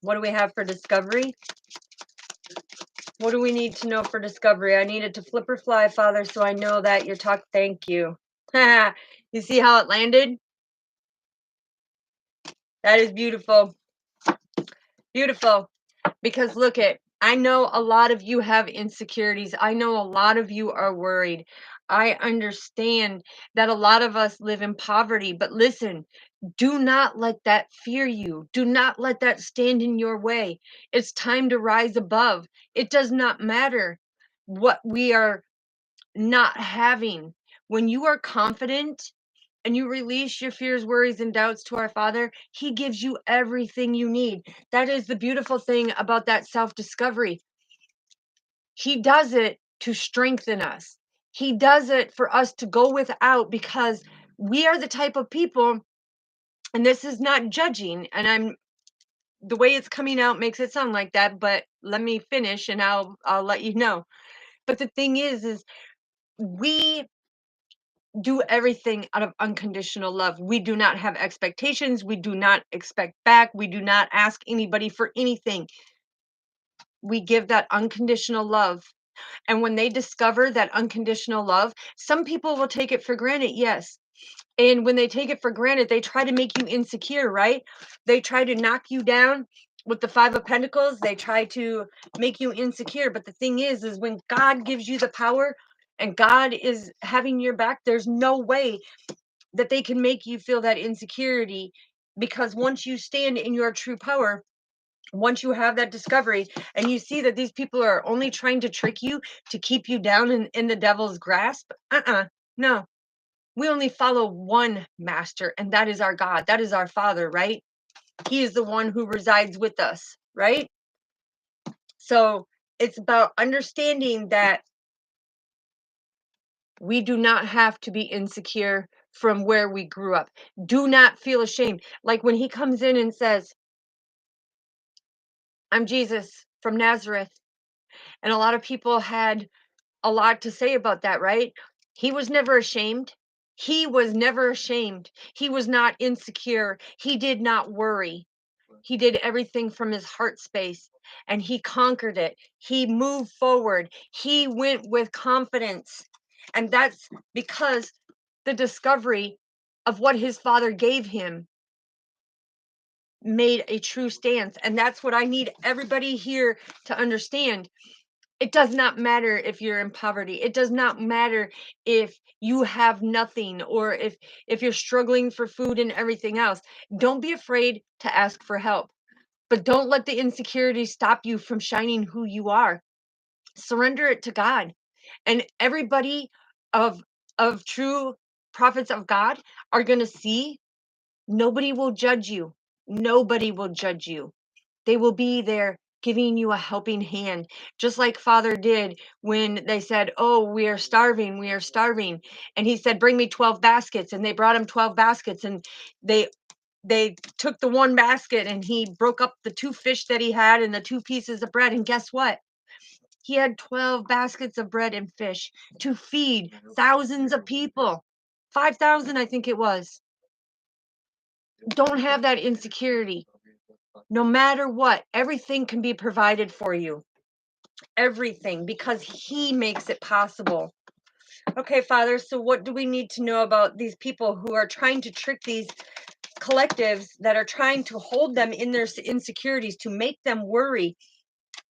[SPEAKER 1] What do we have for discovery? What do we need to know for discovery? I needed to flip or fly, Father, so I know that you're talking. Thank you. You see how it landed? That is beautiful. Beautiful. Because look it, I know a lot of you have insecurities. I know a lot of you are worried. I understand that a lot of us live in poverty, but listen, do not let that fear you. Do not let that stand in your way. It's time to rise above. It does not matter what we are not having. When you are confident and you release your fears, worries, and doubts to our Father, He gives you everything you need. That is the beautiful thing about that self discovery. He does it to strengthen us, He does it for us to go without, because we are the type of people, and this is not judging, and the way it's coming out makes it sound like that, but let me finish and I'll let you know. But the thing is we do everything out of unconditional love. We do not have expectations. We do not expect back. We do not ask anybody for anything. We give that unconditional love. And when they discover that unconditional love, some people will take it for granted, yes. And when they take it for granted, they try to make you insecure, right? They try to knock you down with the 5 of Pentacles. They try to make you insecure. But the thing is when God gives you the power and God is having your back, there's no way that they can make you feel that insecurity. Because once you stand in your true power, once you have that discovery and you see that these people are only trying to trick you to keep you down in the devil's grasp, no. We only follow one master, and that is our God. That is our Father, right? He is the one who resides with us, right? So it's about understanding that we do not have to be insecure from where we grew up. Do not feel ashamed. Like when he comes in and says, I'm Jesus from Nazareth. And a lot of people had a lot to say about that, right? He was never ashamed. He was never ashamed. He was not insecure. He did not worry. He did everything from his heart space and he conquered it. He moved forward. He went with confidence. And that's because the discovery of what his father gave him made a true stance. And that's what I need everybody here to understand. It does not matter if you're in poverty. It does not matter if you have nothing or if you're struggling for food and everything else. Don't be afraid to ask for help, but don't let the insecurity stop you from shining who you are. Surrender it to God. And everybody of true prophets of God are going to see. Nobody will judge you. Nobody will judge you. They will be there giving you a helping hand, just like Father did when they said, "Oh, we are starving, we are starving." And he said, "Bring me 12 baskets." And they brought him 12 baskets, and they they took the one basket, and he broke up the two fish that he had and the two pieces of bread. And guess what? He had 12 baskets of bread and fish to feed thousands of people. 5,000, I think it was. Don't have that insecurity. No matter what, everything can be provided for you. Everything, because He makes it possible. Okay, Father, so what do we need to know about these people who are trying to trick these collectives that are trying to hold them in their insecurities to make them worry?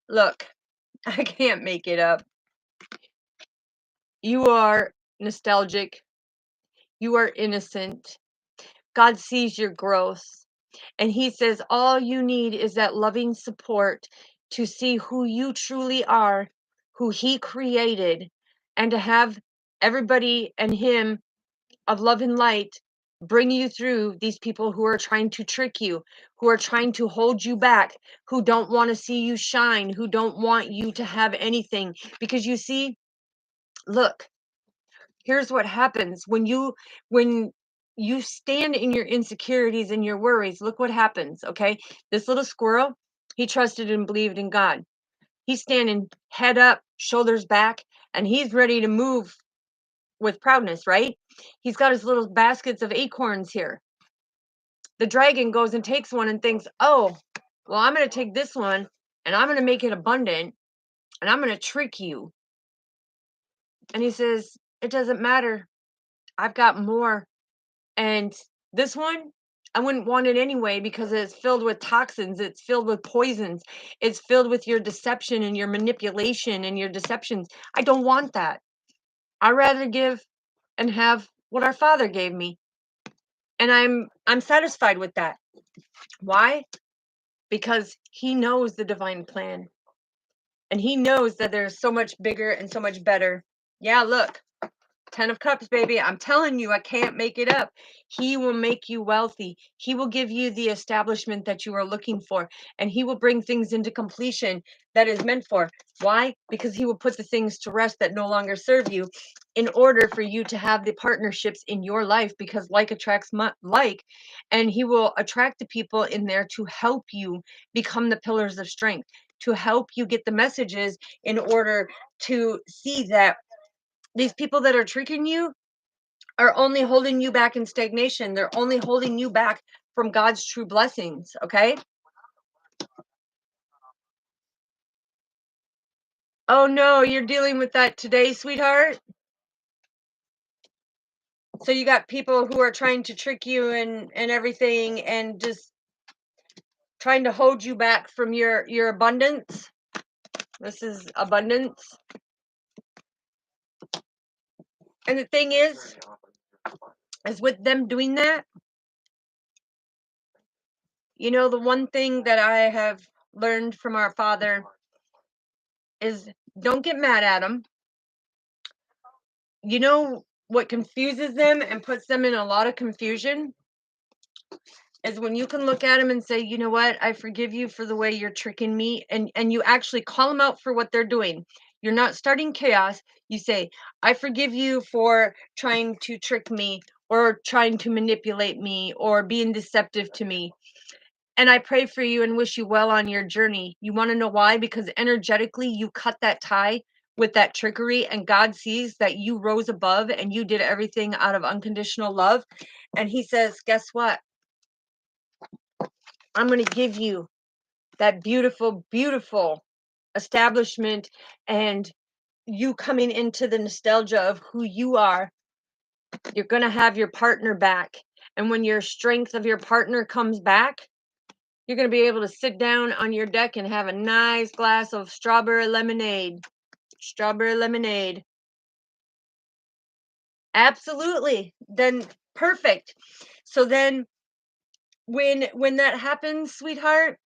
[SPEAKER 1] Look, I can't make it up. You are nostalgic. You are innocent. God sees your growth. And He says all you need is that loving support to see who you truly are, who He created, and to have everybody and Him of love and light bring you through these people who are trying to trick you, who are trying to hold you back, who don't want to see you shine, who don't want you to have anything. Because you see, look, here's what happens when you stand in your insecurities and your worries. Look what happens. Okay, this little squirrel, he trusted and believed in God. He's standing head up, shoulders back, and he's ready to move with proudness, right? He's got his little baskets of acorns here. The dragon goes and takes one and thinks, "Oh, well, I'm going to take this one and I'm going to make it abundant and I'm going to trick you." And he says, "It doesn't matter. I've got more. And this one, I wouldn't want it anyway because it's filled with toxins, it's filled with poisons, it's filled with your deception and your manipulation and your deceptions. I don't want that. I rather give and have what our Father gave me. And I'm satisfied with that. Why? Because He knows the divine plan. And He knows that there's so much bigger and so much better. Yeah, look, 10 of Cups, baby. I'm telling you, I can't make it up. He will make you wealthy. He will give you the establishment that you are looking for. And He will bring things into completion that is meant for. Why? Because He will put the things to rest that no longer serve you in order for you to have the partnerships in your life, because like attracts like. And He will attract the people in there to help you become the pillars of strength, to help you get the messages in order to see that these people that are tricking you are only holding you back in stagnation. They're only holding you back from God's true blessings. Okay. Oh no, you're dealing with that today, sweetheart. So you got people who are trying to trick you and everything, and just trying to hold you back from your abundance. This is abundance. And the thing is with them doing that, you know, the one thing that I have learned from our Father is don't get mad at them. You know what confuses them and puts them in a lot of confusion is when you can look at them and say, "You know what? I forgive you for the way you're tricking me." And you actually call them out for what they're doing. You're not starting chaos. You say, "I forgive you for trying to trick me or trying to manipulate me or being deceptive to me. And I pray for you and wish you well on your journey." You want to know why? Because energetically, you cut that tie with that trickery, and God sees that you rose above and you did everything out of unconditional love. And He says, "Guess what? I'm going to give you that beautiful, beautiful establishment and you coming into the nostalgia of who you are. You're going to have your partner back. And when your strength of your partner comes back, you're going to be able to sit down on your deck and have a nice glass of strawberry lemonade Strawberry lemonade. Absolutely. Then perfect. So then when that happens, sweetheart,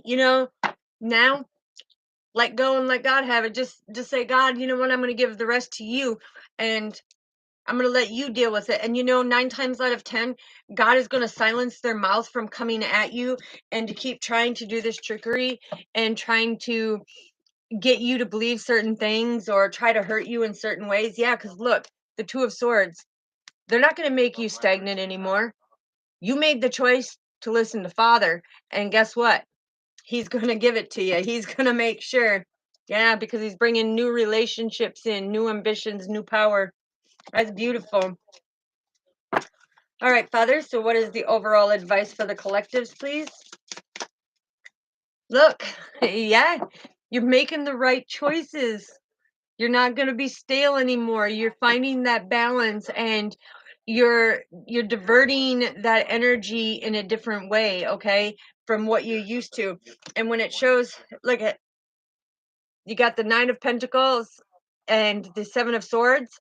[SPEAKER 1] you know, now let go and let God have it. Just say, God, you know what? I'm going to give the rest to you, and I'm going to let you deal with it. And 9 times out of 10, God is going to silence their mouth from coming at you and to keep trying to do this trickery and trying to get you to believe certain things or try to hurt you in certain ways. Yeah, because look, the Two of Swords, they're not going to make you stagnant anymore. You made the choice to listen to Father, and guess what? He's going to give it to you. He's going to make sure. Yeah, because he's bringing new relationships in, new ambitions, new power. That's beautiful. All right, Father, so what is the overall advice for the collectives, please? Look, yeah, you're making the right choices. You're not going to be stale anymore. You're finding that balance, and you're diverting that energy in a different way, okay, from what you used to. And when it shows, look at, you got the Nine of Pentacles and the Seven of Swords,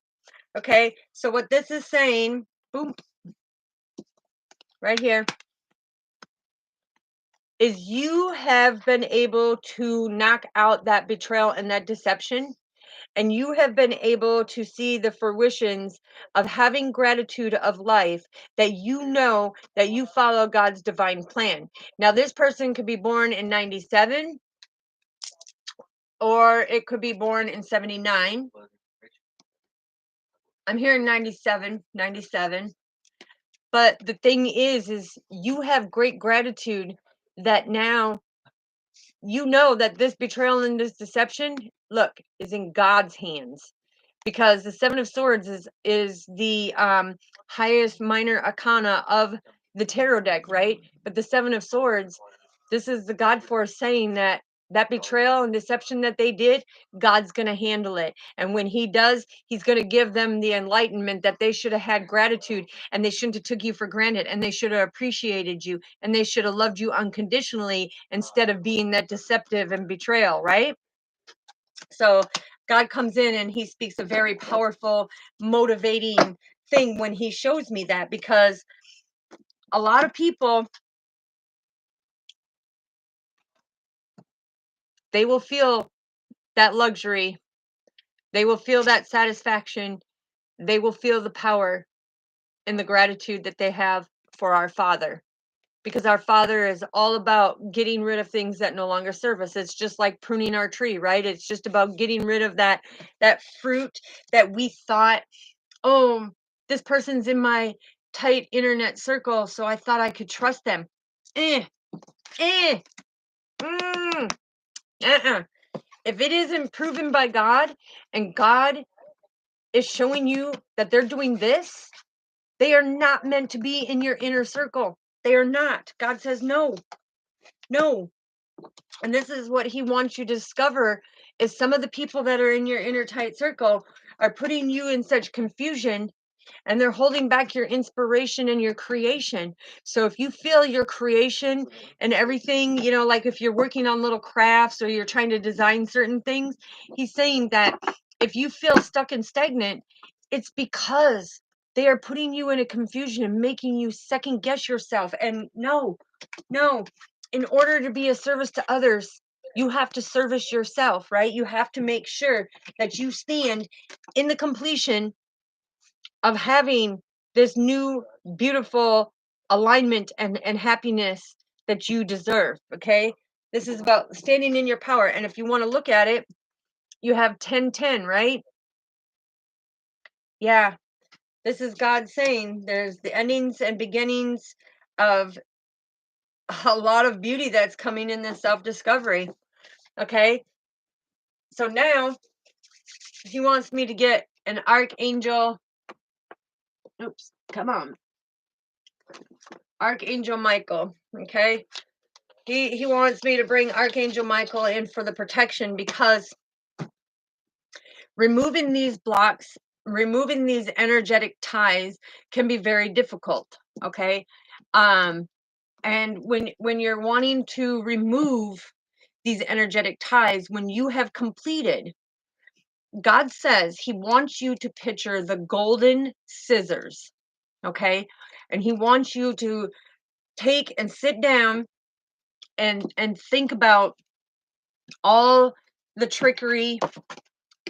[SPEAKER 1] okay? So what this is saying, boom, right here, is you have been able to knock out that betrayal and that deception, and you have been able to see the fruitions of having gratitude of life, that you know that you follow God's divine plan. Now, this person could be born in 97, or it could be born in 79. I'm here in 97. But the thing is you have great gratitude that now you know that this betrayal and this deception, look, is in God's hands, because the Seven of Swords is the highest minor arcana of the tarot deck, right? But the Seven of Swords, this is the God force saying that that betrayal and deception that they did, God's going to handle it. And when he does, he's going to give them the enlightenment that they should have had gratitude, and they shouldn't have took you for granted, and they should have appreciated you, and they should have loved you unconditionally instead of being that deceptive and betrayal, right? So God comes in and he speaks a very powerful, motivating thing when he shows me that, because a lot of people, they will feel that luxury, they will feel that satisfaction, they will feel the power and the gratitude that they have for our Father, because our Father is all about getting rid of things that no longer serve us. It's just like pruning our tree, right? It's just about getting rid of that fruit that we thought, oh, this person's in my tight internet circle, so I thought I could trust them. Eh, eh, mm, uh-uh. If it isn't proven by God, and God is showing you that they're doing this, they are not meant to be in your inner circle. They are not. God says no, no. And this is what he wants you to discover, is some of the people that are in your inner tight circle are putting you in such confusion, and they're holding back your inspiration and your creation. So if you feel your creation and everything, like if you're working on little crafts or you're trying to design certain things, he's saying that if you feel stuck and stagnant, it's because they are putting you in a confusion and making you second guess yourself. And no, in order to be a service to others, you have to service yourself, right? You have to make sure that you stand in the completion of having this new beautiful alignment and happiness that you deserve. Okay, this is about standing in your power. And if you want to look at it, you have 10-10, right? Yeah, this is God saying there's the endings and beginnings of a lot of beauty that's coming in this self-discovery. Okay, so now he wants me to get an archangel. Oops, come on. Archangel Michael. Okay, he wants me to bring Archangel Michael in for the protection, because removing these blocks, removing these energetic ties can be very difficult. Okay, and when you're wanting to remove these energetic ties, when you have completed God says he wants you to picture the golden scissors, okay? And he wants you to take and sit down and think about all the trickery,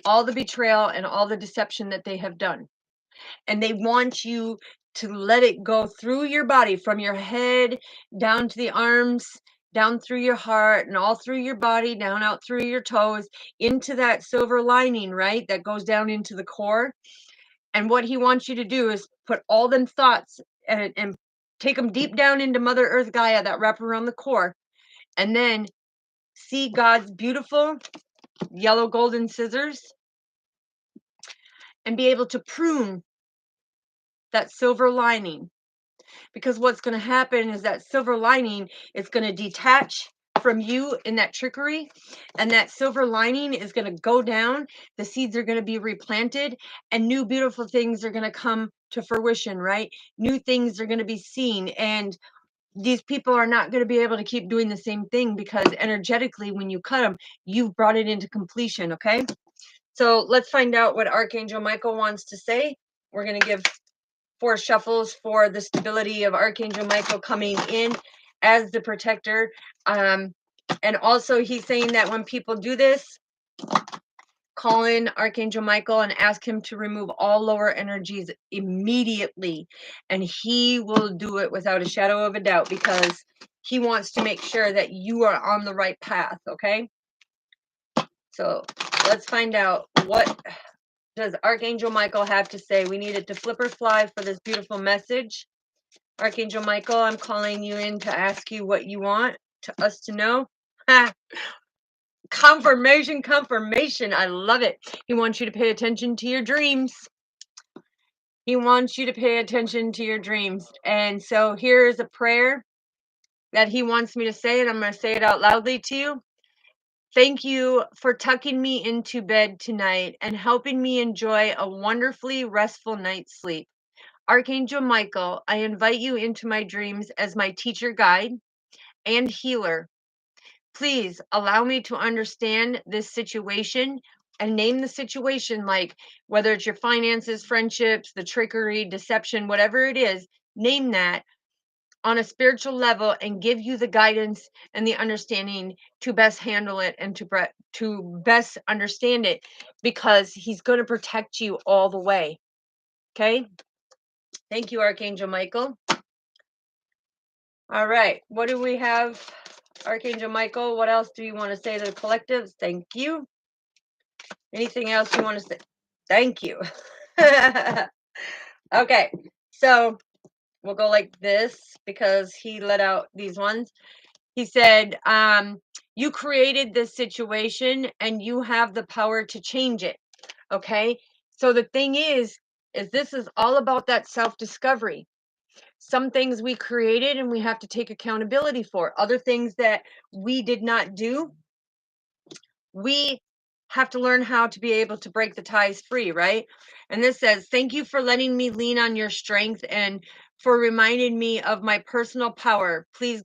[SPEAKER 1] all the betrayal, and all the deception that they have done. And they want you to let it go through your body, from your head down to the arms, down through your heart, and all through your body, down out through your toes, into that silver lining, right? That goes down into the core. And what he wants you to do is put all them thoughts and take them deep down into Mother Earth Gaia that wrap around the core. And then see God's beautiful yellow golden scissors and be able to prune that silver lining. Because what's going to happen is that silver lining is going to detach from you in that trickery, and that silver lining is going to go down. The seeds are going to be replanted, and new beautiful things are going to come to fruition, right? New things are going to be seen, and these people are not going to be able to keep doing the same thing, because energetically, when you cut them, you've brought it into completion. Okay, so let's find out what Archangel Michael wants to say. We're going to give 4 shuffles for the stability of Archangel Michael coming in as the protector. And also he's saying that when people do this, call in Archangel Michael and ask him to remove all lower energies immediately. And he will do it without a shadow of a doubt, because he wants to make sure that you are on the right path. Okay. So let's find out, what does Archangel Michael have to say? We needed to flip or fly for this beautiful message. Archangel Michael, I'm calling you in to ask you what you want us to know. Confirmation, confirmation. I love it. He wants you to pay attention to your dreams. He wants you to pay attention to your dreams. And so here is a prayer that he wants me to say, and I'm going to say it out loudly to you. Thank you for tucking me into bed tonight and helping me enjoy a wonderfully restful night's sleep. Archangel Michael, I invite you into my dreams as my teacher, guide, and healer. Please allow me to understand this situation and name the situation, like whether it's your finances, friendships, the trickery, deception, whatever it is, name that on a spiritual level, and give you the guidance and the understanding to best handle it and to best understand it, because he's going to protect you all the way. Okay. Thank you, Archangel Michael. All right. What do we have, Archangel Michael? What else do you want to say to the collectives? Thank you. Anything else you want to say? Thank you. Okay. So we'll go like this, because he let out these ones. He said, you created this situation and you have the power to change it. Okay. So the thing is this is all about that self-discovery. Some things we created and we have to take accountability for. Other things that we did not do, we have to learn how to be able to break the ties free, right? And this says, thank you for letting me lean on your strength and for reminding me of my personal power. Please